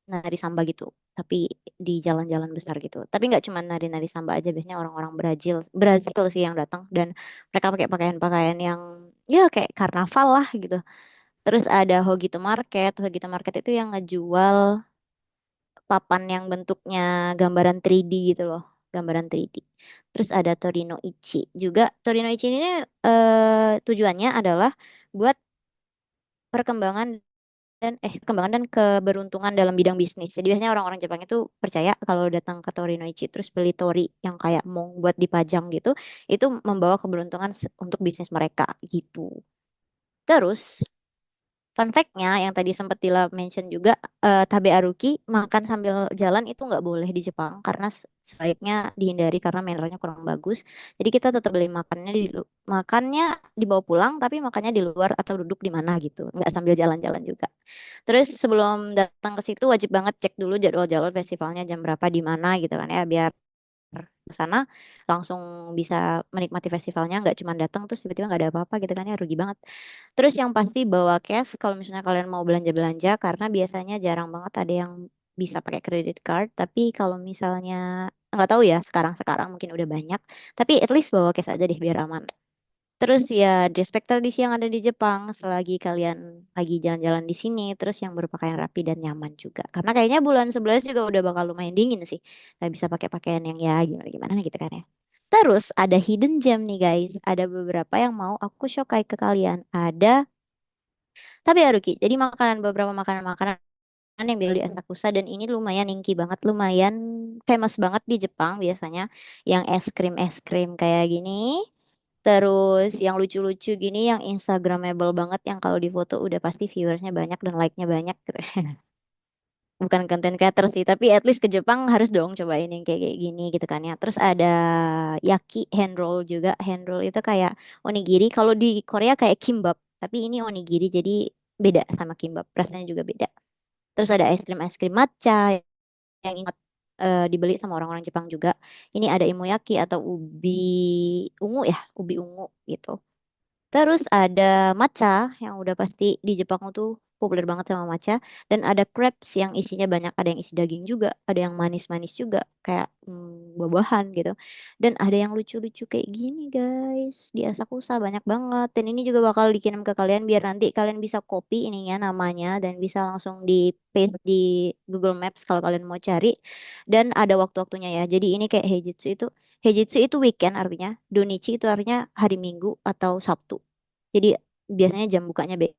nari samba gitu, tapi di jalan-jalan besar gitu. Tapi nggak cuma nari-nari samba aja, biasanya orang-orang Brazil, Brazil sih yang datang dan mereka pakai pakaian-pakaian yang ya kayak karnaval lah gitu. Terus ada Hogito Market. Hogito Market itu yang ngejual papan yang bentuknya gambaran 3D gitu loh, gambaran 3D. Terus ada Torino Ichi juga. Torino Ichi ini tujuannya adalah buat perkembangan perkembangan dan keberuntungan dalam bidang bisnis. Jadi biasanya orang-orang Jepang itu percaya kalau datang ke Torinoichi terus beli tori yang kayak mong buat dipajang gitu, itu membawa keberuntungan untuk bisnis mereka gitu. Terus fun fact-nya yang tadi sempat Dila mention juga, tabe aruki, makan sambil jalan itu nggak boleh di Jepang karena sebaiknya dihindari karena mannernya kurang bagus. Jadi kita tetap beli makannya dibawa pulang tapi makannya di luar atau duduk di mana gitu, nggak sambil jalan-jalan juga. Terus sebelum datang ke situ wajib banget cek dulu jadwal-jadwal festivalnya jam berapa di mana gitu kan ya, biar ke sana langsung bisa menikmati festivalnya, nggak cuma datang terus tiba-tiba nggak ada apa-apa gitu kan ya, rugi banget. Terus yang pasti bawa cash kalau misalnya kalian mau belanja-belanja, karena biasanya jarang banget ada yang bisa pakai credit card. Tapi kalau misalnya nggak tahu ya, sekarang-sekarang mungkin udah banyak. Tapi at least bawa cash aja deh biar aman. Terus ya respect tradisi yang ada di Jepang selagi kalian lagi jalan-jalan di sini, terus yang berpakaian rapi dan nyaman juga. Karena kayaknya bulan 11 juga udah bakal lumayan dingin sih. Nggak bisa pakai pakaian yang ya gimana-gimana gitu kan ya. Terus ada hidden gem nih guys. Ada beberapa yang mau aku showcase ke kalian. Ada tapi Haruki, jadi beberapa makanan-makanan yang beli di Asakusa dan ini lumayan ningki banget, lumayan famous banget di Jepang biasanya. Yang es krim kayak gini. Terus yang lucu-lucu gini, yang Instagramable banget, yang kalau di foto udah pasti viewersnya banyak dan like-nya banyak gitu. Bukan content creator sih, tapi at least ke Jepang harus dong cobain yang kayak kayak gini gitu kan ya. Terus ada yaki hand roll juga. Hand roll itu kayak onigiri. Kalau di Korea kayak kimbap, tapi ini onigiri jadi beda sama kimbap. Rasanya juga beda. Terus ada es krim matcha yang ingat dibeli sama orang-orang Jepang juga. Ini ada imoyaki atau ubi ungu ya, ubi ungu gitu. Terus ada matcha yang udah pasti di Jepang tuh populer banget sama matcha, dan ada crepes yang isinya banyak, ada yang isi daging juga, ada yang manis-manis juga kayak buah-buahan gitu. Dan ada yang lucu-lucu kayak gini guys. Di Asakusa banyak banget dan ini juga bakal dikirim ke kalian biar nanti kalian bisa copy ininya namanya dan bisa langsung di paste di Google Maps kalau kalian mau cari, dan ada waktu-waktunya ya. Jadi ini kayak Heijitsu itu weekend artinya, Donichi itu artinya hari Minggu atau Sabtu. Jadi biasanya jam bukanya beda.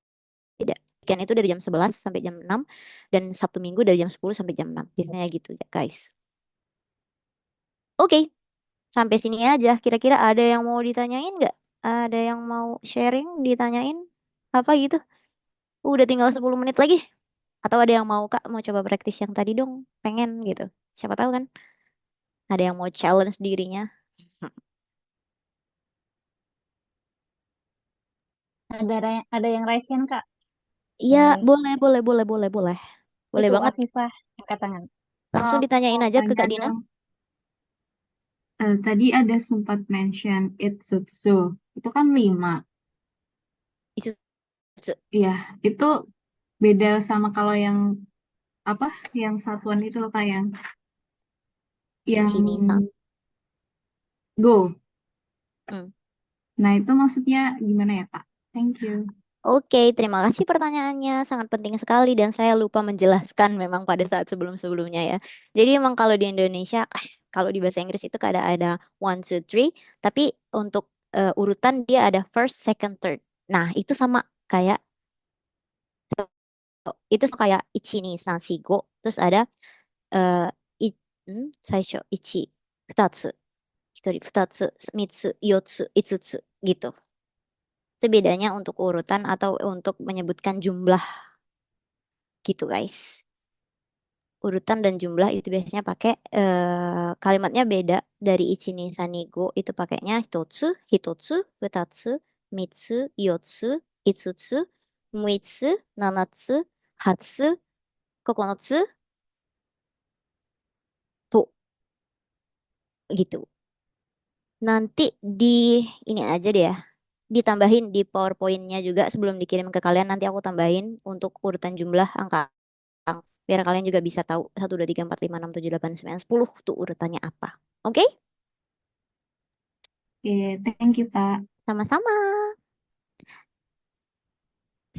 Weekend itu dari jam 11 sampai jam 6 dan Sabtu Minggu dari jam 10 sampai jam 6. Biasanya gitu ya, guys. Oke, sampai sini aja. Kira-kira ada yang mau ditanyain nggak? Ada yang mau sharing, ditanyain apa gitu? Udah tinggal 10 menit lagi. Atau ada yang mau Kak mau coba praktis yang tadi dong? Pengen gitu. Siapa tahu kan ada yang mau challenge dirinya. Ada yang raise hand, Kak. Iya, Yang boleh, boleh, boleh, boleh, boleh. Boleh itu banget. Afifah angkat tangan. Langsung Mau ditanyain aja ke tanya Kak Dina. dong. Tadi ada sempat mention Itsutsu. Itu kan 5. Itu Iya, itu beda sama kalau yang apa? Yang satuan itu loh, Kak, yang Ichini-san. go. Hmm. Nah, itu maksudnya gimana ya, Kak? Thank you. Oke, terima kasih pertanyaannya. Sangat penting sekali dan saya lupa menjelaskan memang pada saat sebelum-sebelumnya ya. Jadi emang kalau di Indonesia, kalau di bahasa Inggris itu ada one, two, three, tapi untuk urutan dia ada first, second, third. Nah, kayak kayak ichi, ni, san, shi, go. Terus ada eh i, saisho, ichi, futatsu, hitori, futatsu, mitsu, yotsu, itsutsu gitu. Itu bedanya untuk urutan atau untuk menyebutkan jumlah gitu guys. Urutan dan jumlah itu biasanya pakai kalimatnya beda. Dari ichi ni san ni go itu pakainya hitotsu, hitotsu, futatsu, mitsu, yotsu, itsutsu, muitsu, nanatsu, hatsu, kokonotsu, to gitu. Nanti di ini aja deh ya. Ditambahin di PowerPoint-nya juga sebelum dikirim ke kalian, nanti aku tambahin untuk urutan jumlah angka Biar kalian juga bisa tahu 1, 2, 3, 4, 5, 6, 7, 8, 9, 10 tuh urutannya apa. Oke? Oke, thank you, Kak. Sama-sama.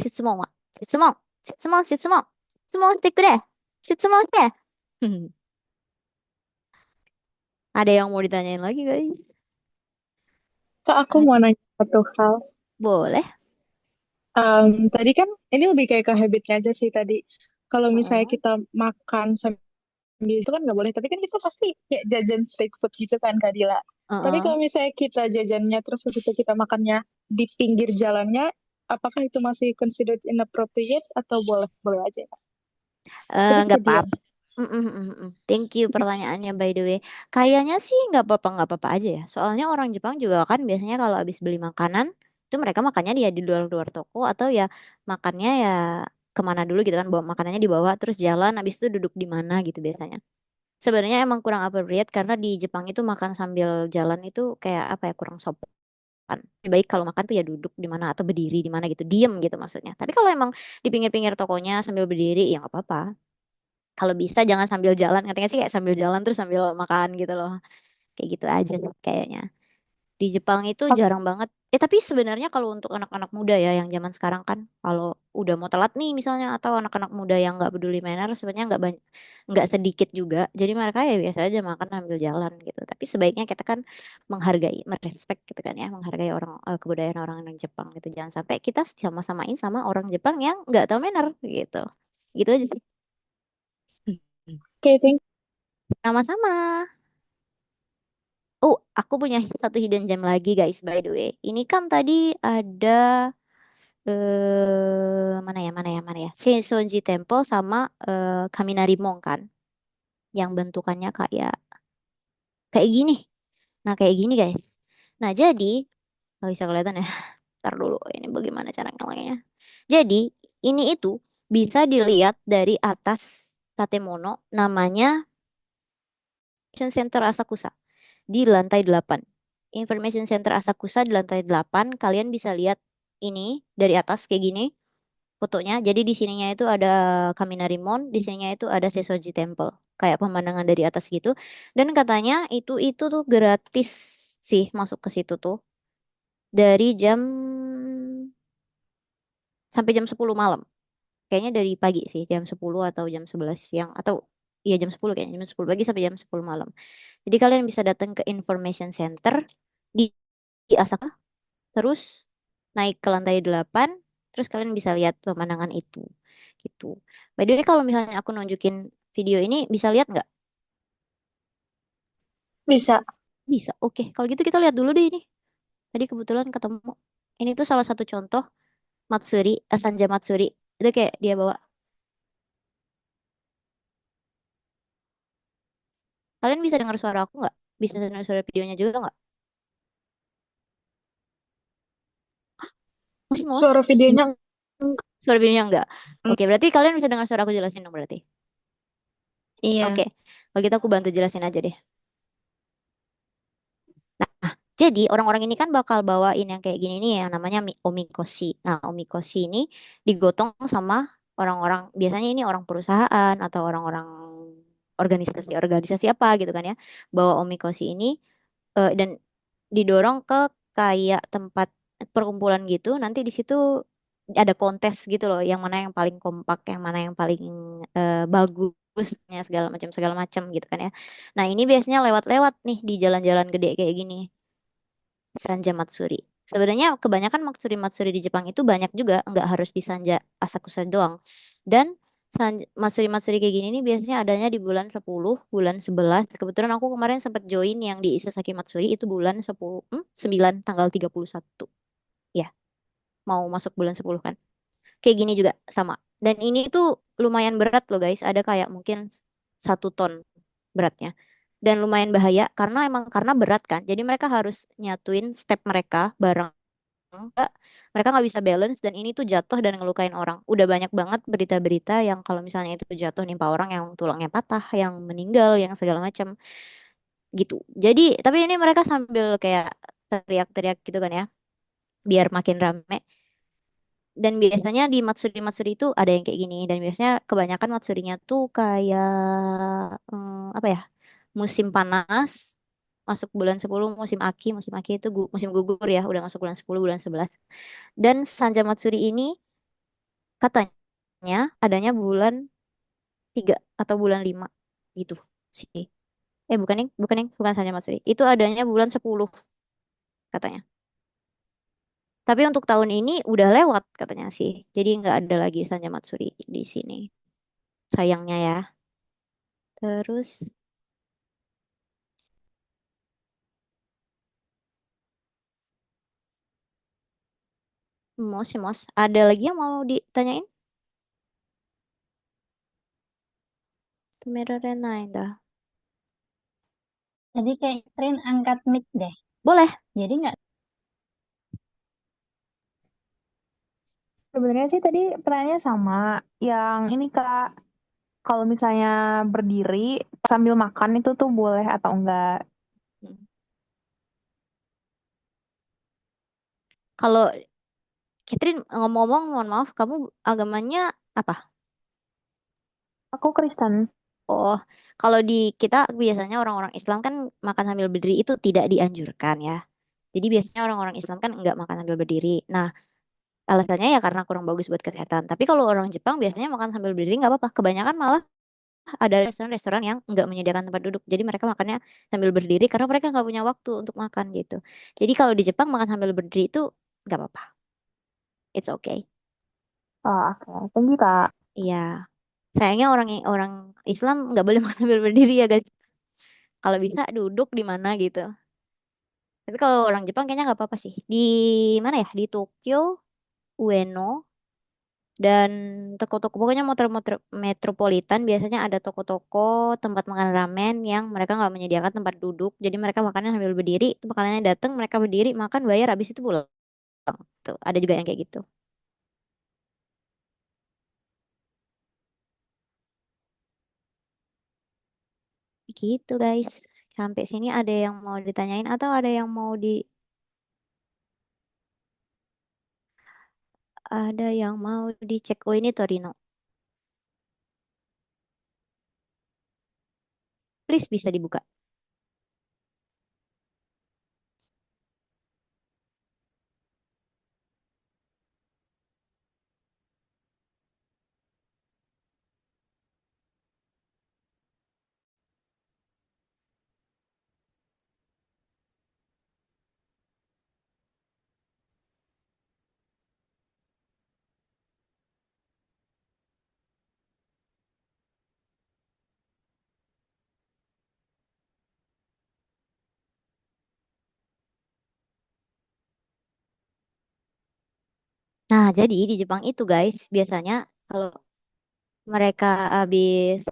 質問は質問質問質問質問してくれ質問して。Ada yang mau ditanyain lagi, guys? Kak, aku mau nanya satu hal. Boleh. Tadi kan ini lebih kayak ke habitnya aja sih tadi. Kalau misalnya Mm-mm. kita makan sambil itu kan nggak boleh. Tapi kan kita pasti kayak jajan street food gitu kan, Kak Dila. Tapi Uh-uh. kalau misalnya kita jajannya terus habis itu kita makannya di pinggir jalannya, apakah itu masih considered inappropriate atau boleh aja? Jadi Nggak kemudian apa-apa. Thank you pertanyaannya by the way. Kayaknya sih nggak apa-apa aja ya. Soalnya orang Jepang juga kan biasanya kalau habis beli makanan itu mereka makannya dia di luar-luar toko atau ya makannya ya kemana dulu gitu kan, bawa makanannya dibawa terus jalan habis itu duduk di mana gitu biasanya. Sebenarnya emang kurang appropriate karena di Jepang itu makan sambil jalan itu kayak apa ya, kurang sopan. Lebih baik kalau makan tuh ya duduk di mana atau berdiri di mana gitu, diem gitu maksudnya. Tapi kalau emang di pinggir-pinggir tokonya sambil berdiri ya nggak apa-apa. Kalau bisa jangan sambil jalan, katanya sih kayak sambil jalan terus sambil makan gitu loh. Kayak gitu aja sih kayaknya. Di Jepang itu jarang banget. Tapi sebenarnya kalau untuk anak-anak muda ya yang zaman sekarang kan, kalau udah mau telat nih misalnya atau anak-anak muda yang nggak peduli manner, sebenarnya nggak banyak, nggak sedikit juga. Jadi mereka ya biasa aja makan sambil jalan gitu. Tapi sebaiknya kita kan menghargai, merespek gitu kan ya, menghargai orang kebudayaan orang Jepang gitu. Jangan sampai kita sama-samain sama orang Jepang yang nggak tahu manner gitu. Gitu aja sih. oke, thank Sama-sama. Oh, aku punya satu hidden gem lagi guys, by the way. Ini kan tadi ada mana ya? Seisonji Temple sama Kaminari Mong kan, yang bentukannya kayak kayak gini. Nah, kayak gini guys. Nah, jadi nggak bisa kelihatan ya. Ntar dulu, ini bagaimana cara ngelainnya. Jadi, ini itu bisa dilihat dari atas Tatemono, namanya Information Center Asakusa di lantai 8. Information Center Asakusa di lantai 8, kalian bisa lihat ini dari atas kayak gini fotonya. Jadi di sininya itu ada Kaminari Mon, di sininya itu ada Sesoji Temple. Kayak pemandangan dari atas gitu. Dan katanya itu tuh gratis sih masuk ke situ tuh. Dari jam sampai jam 10 malam. Kayaknya dari pagi sih, jam 10 atau jam 11 siang atau iya jam 10 kayaknya, jam 10 pagi sampai jam 10 malam. Jadi kalian bisa datang ke Information Center di, di Asaka, terus naik ke lantai 8, terus kalian bisa lihat pemandangan itu. Gitu. By the way, kalau misalnya aku nunjukin video ini, bisa lihat nggak? bisa. Bisa. Oke, kalau gitu kita lihat dulu deh ini. Tadi kebetulan ketemu. Ini tuh salah satu contoh Matsuri, Sanja Matsuri. Itu kayak dia bawa. Kalian bisa dengar suara aku nggak? Bisa dengar suara videonya juga nggak? Mos. Suara videonya Suara videonya enggak. Oke, berarti kalian bisa dengar suara aku jelasin dong berarti. Iya. Oke, kalau gitu aku bantu jelasin aja deh. Nah, jadi orang-orang ini kan bakal bawain yang kayak gini nih yang namanya omikoshi. Nah, omikoshi ini digotong sama orang-orang, biasanya ini orang perusahaan atau orang-orang organisasi-organisasi apa gitu kan ya. Bawa omikoshi ini dan didorong ke kayak tempat perkumpulan gitu. Nanti di situ ada kontes gitu loh, yang mana yang paling kompak, yang mana yang paling bagusnya segala macam gitu kan ya. Nah, ini biasanya lewat-lewat nih di jalan-jalan gede kayak gini. Sanja Matsuri. Sebenarnya kebanyakan Matsuri-Matsuri di Jepang itu banyak juga, nggak harus di Sanja Asakusa doang. Dan Matsuri-Matsuri kayak gini nih biasanya adanya di bulan 10, bulan 11. Kebetulan aku kemarin sempat join yang di Isesaki Matsuri itu bulan 10, 9 tanggal 31. Ya, mau masuk bulan 10 kan. Kayak gini juga sama. Dan ini tuh lumayan berat loh guys, ada kayak mungkin 1 ton beratnya. Dan lumayan bahaya karena emang karena berat kan. Jadi mereka harus nyatuin step mereka bareng. Mereka nggak bisa balance dan ini tuh jatuh dan ngelukain orang. Udah banyak banget berita-berita yang kalau misalnya itu jatuh nimpa orang yang tulangnya patah, yang meninggal, yang segala macam gitu. Jadi tapi ini mereka sambil kayak teriak-teriak gitu kan ya, biar makin rame. Dan biasanya di Matsuri-Matsuri itu ada yang kayak gini. Dan biasanya kebanyakan Matsurinya tuh kayak apa ya? Musim panas, masuk bulan 10 musim Aki. Musim Aki itu musim gugur ya, udah masuk bulan 10 bulan 11. Dan Sanja Matsuri ini katanya adanya bulan 3 atau bulan 5 gitu sih. Bukan Sanja Matsuri. Itu adanya bulan 10 katanya. Tapi untuk tahun ini udah lewat katanya sih. Jadi nggak ada lagi Sanja Matsuri di sini. Sayangnya ya. Terus, Mos, ada lagi yang mau ditanyain? Tumirare dah. Jadi kayak tren angkat mic deh. Boleh. Jadi nggak Sebenarnya sih tadi pertanyaannya sama. Yang ini Kak, kalau misalnya berdiri sambil makan itu tuh boleh atau enggak? Hmm. Kalau Catherine ngomong-ngomong, mohon maaf, kamu agamanya apa? Aku Kristen. Oh, kalau di kita biasanya orang-orang Islam kan makan sambil berdiri itu tidak dianjurkan ya. Jadi biasanya orang-orang Islam kan nggak makan sambil berdiri. Nah, alasannya ya karena kurang bagus buat kesehatan. Tapi kalau orang Jepang biasanya makan sambil berdiri nggak apa-apa. Kebanyakan malah ada restoran-restoran yang nggak menyediakan tempat duduk. Jadi mereka makannya sambil berdiri karena mereka nggak punya waktu untuk makan gitu. Jadi kalau di Jepang makan sambil berdiri itu nggak apa-apa. It's okay. Oh, oke. Thank you Kak. Iya. Sayangnya orang orang Islam nggak boleh makan sambil berdiri ya guys. Kalau bisa duduk di mana gitu. Tapi kalau orang Jepang kayaknya nggak apa-apa sih. Di mana ya? Di Tokyo, Ueno, dan toko-toko pokoknya metropolitan biasanya ada toko-toko tempat makan ramen yang mereka nggak menyediakan tempat duduk. Jadi mereka makannya sambil berdiri. Itu makanannya datang, mereka berdiri, makan, bayar, habis itu pulang. Tuh, ada juga yang kayak gitu. Gitu guys. Sampai sini ada yang mau ditanyain atau ada yang mau ada yang mau dicek? Oh ini Torino. Please bisa dibuka. Nah, jadi di Jepang itu guys, biasanya kalau mereka habis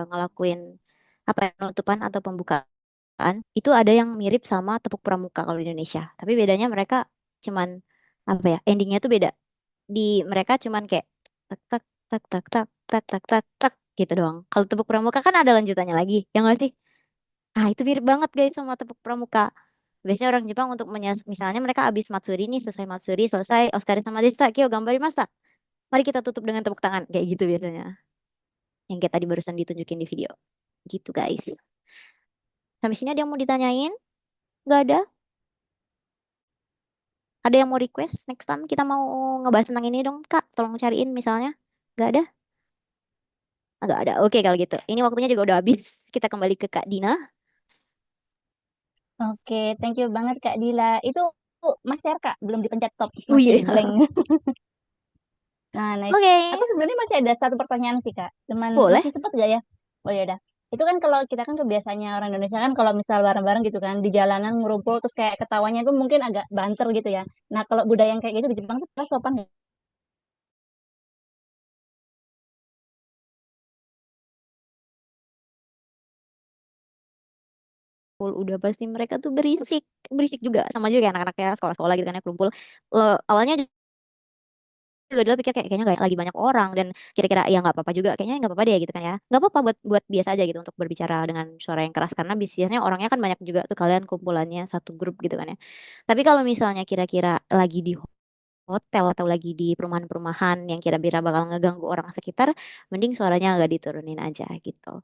ngelakuin apa ya, penutupan atau pembukaan, itu ada yang mirip sama tepuk pramuka kalau di Indonesia. Tapi bedanya mereka cuman apa ya, endingnya tuh beda. Di mereka cuman kayak tak tak tak tak tak tak tak tak tak gitu doang. Kalau tepuk pramuka kan ada lanjutannya lagi, ya nggak sih? Ah, itu mirip banget guys sama tepuk pramuka. Biasanya orang Jepang untuk misalnya mereka habis Matsuri nih, selesai Matsuri, selesai Oskari sama Desta, Kyo gambarimashita. Mari kita tutup dengan tepuk tangan. Kayak gitu biasanya. Yang kayak tadi barusan ditunjukin di video. Gitu guys. Sampai sini ada yang mau ditanyain? Gak ada? Ada yang mau request? Next time kita mau ngebahas tentang ini dong, Kak. Tolong cariin misalnya. Gak ada? Gak ada. Oke kalau gitu. Ini waktunya juga udah habis. Kita kembali ke Kak Dina. Oke, thank you banget Kak Dila. Itu Mas Yar Kak, belum dipencet stop, Oh masih iya. blank. Nah, Oke. aku sebenarnya masih ada satu pertanyaan sih Kak. Cuman Boleh. masih cepet gak ya? Oh ya udah. Itu kan kalau kita kan kebiasaannya orang Indonesia kan kalau misal bareng-bareng gitu kan di jalanan ngumpul terus kayak ketawanya itu mungkin agak banter gitu ya. Nah, kalau budaya yang kayak gitu di Jepang tuh sopan nggak? Udah pasti mereka tuh berisik. Berisik juga. Sama juga kayak anak-anaknya sekolah-sekolah gitu kan ya kumpul. Awalnya juga dia pikir kayaknya nggak lagi banyak orang dan kira-kira ya nggak apa-apa juga kayaknya nggak apa-apa deh gitu kan ya nggak apa-apa buat buat biasa aja gitu untuk berbicara dengan suara yang keras karena biasanya orangnya kan banyak juga tuh kalian kumpulannya satu grup gitu kan ya tapi kalau misalnya kira-kira lagi di hotel atau lagi di perumahan-perumahan yang kira-kira bakal ngeganggu orang sekitar, mending suaranya agak diturunin aja gitu.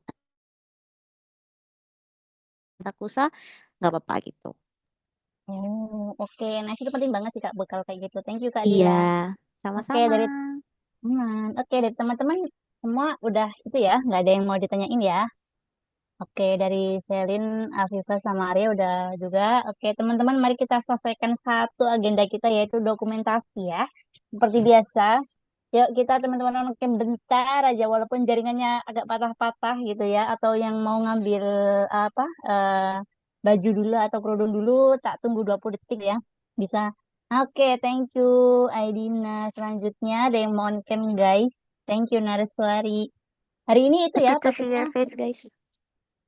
Takusa nggak apa-apa gitu. Oh, oke. Nah, itu penting banget sih Kak bekal kayak gitu. Thank you Kak Iya, Dila. Oke, sama-sama. dari teman-teman semua udah itu ya, nggak ada yang mau ditanyain ya. Oke, dari Selin, Afifa, sama Arya udah juga. Oke, teman-teman, mari kita selesaikan satu agenda kita yaitu dokumentasi ya. Seperti biasa, yuk kita teman-teman mungkin bentar aja walaupun jaringannya agak patah-patah gitu ya, atau yang mau ngambil apa baju dulu atau kerudung dulu, tak tunggu 20 detik ya. Bisa. Oke, thank you Aidina. Selanjutnya ada yang mau on cam guys. Thank you Nareswari. Hari ini itu Happy ya to see topiknya. your face, guys.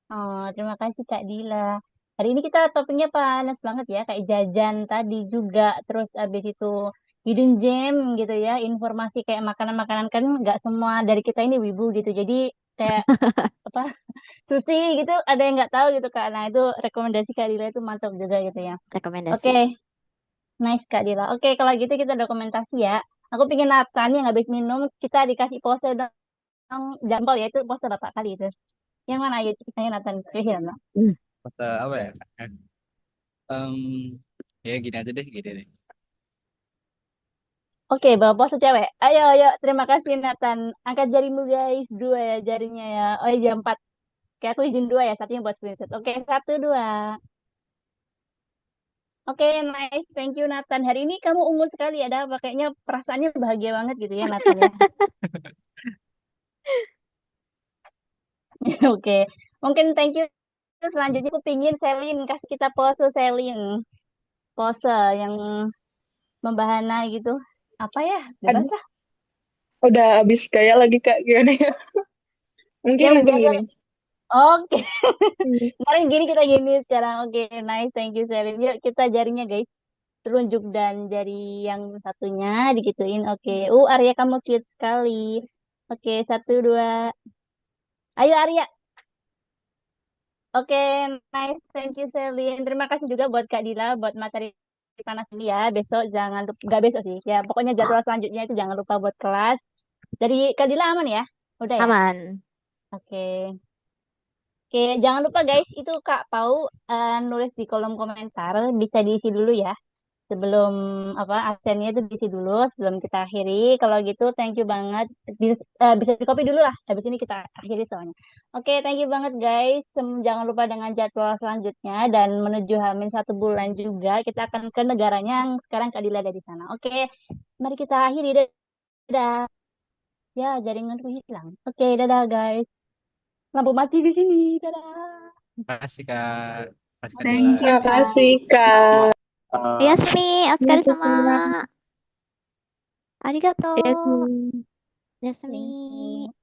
Oh, terima kasih Kak Dila. Hari ini kita topiknya panas banget ya, kayak jajan tadi juga, terus abis itu hidden gem gitu ya, informasi kayak makanan-makanan kan nggak semua dari kita ini wibu gitu, jadi kayak apa sushi gitu, ada yang nggak tahu gitu Kak. Nah itu rekomendasi Kak Dila itu mantap juga gitu ya. Rekomendasi. Oke, nice Kak Dila. Oke, kalau gitu kita dokumentasi ya. Aku pengen Nathan yang habis minum kita dikasih pose dong, jambol ya itu pose bapak kali itu. Yang mana ayo ceritanya Nathan? Kira Kata apa ya? Em, ya gini aja deh, gini deh. Oke, bawa pose cewek. Ayo, ayo. Terima kasih, Nathan. Angkat jarimu, guys. Dua ya jarinya ya. Oh, iya, empat. Oke, aku izin dua ya. Satunya buat screenshot. Oke, satu, dua. Oke, nice. Thank you, Nathan. Hari ini kamu ungu sekali. Ada apa? Kayaknya perasaannya bahagia banget gitu ya, Nathan ya. Oke. Mungkin thank you. Selanjutnya aku pingin Selin. Kasih kita pose, Selin. Pose yang membahana gitu. Apa ya? Bebas Aduh, lah. udah habis gaya lagi Kak, gimana ya? Ya, Mungkin gaya. gini. Oke. Hmm. Kemarin gini kita gini sekarang. Oke, nice. Thank you, Selin. Yuk kita jarinya, guys. Telunjuk dan jari yang satunya digituin. Oke. Arya kamu cute sekali. Oke, satu, dua. Ayo, Arya. Oke, nice. Thank you, Selin. Terima kasih juga buat Kak Dila, buat materi panas ini ya. Besok jangan lupa, nggak besok sih. Ya, pokoknya jadwal selanjutnya itu jangan lupa buat kelas. Dari Kak Dila aman ya? Udah ya? Aman. Oke. Oke, jangan lupa guys, itu Kak Pau nulis di kolom komentar, bisa diisi dulu ya. Sebelum apa absennya itu diisi dulu sebelum kita akhiri. Kalau gitu thank you banget. Bisa di copy dulu lah. Habis ini kita akhiri soalnya. Oke, thank you banget guys. Jangan lupa dengan jadwal selanjutnya dan menuju Hamin 1 bulan juga kita akan ke negaranya yang sekarang Kak Dila ada di sana. Oke, mari kita akhiri. Dadah. Ya, jaringanku hilang. Oke, dadah guys. Lampu mati di sini. Dadah. Makasih Kak. Makasih Kak Thank Dila. you, Terima Kak. kasih Kak. Yasmi, Ya, otsukare sama. sama. Arigato. Yasmin. Yasmi. Thank you.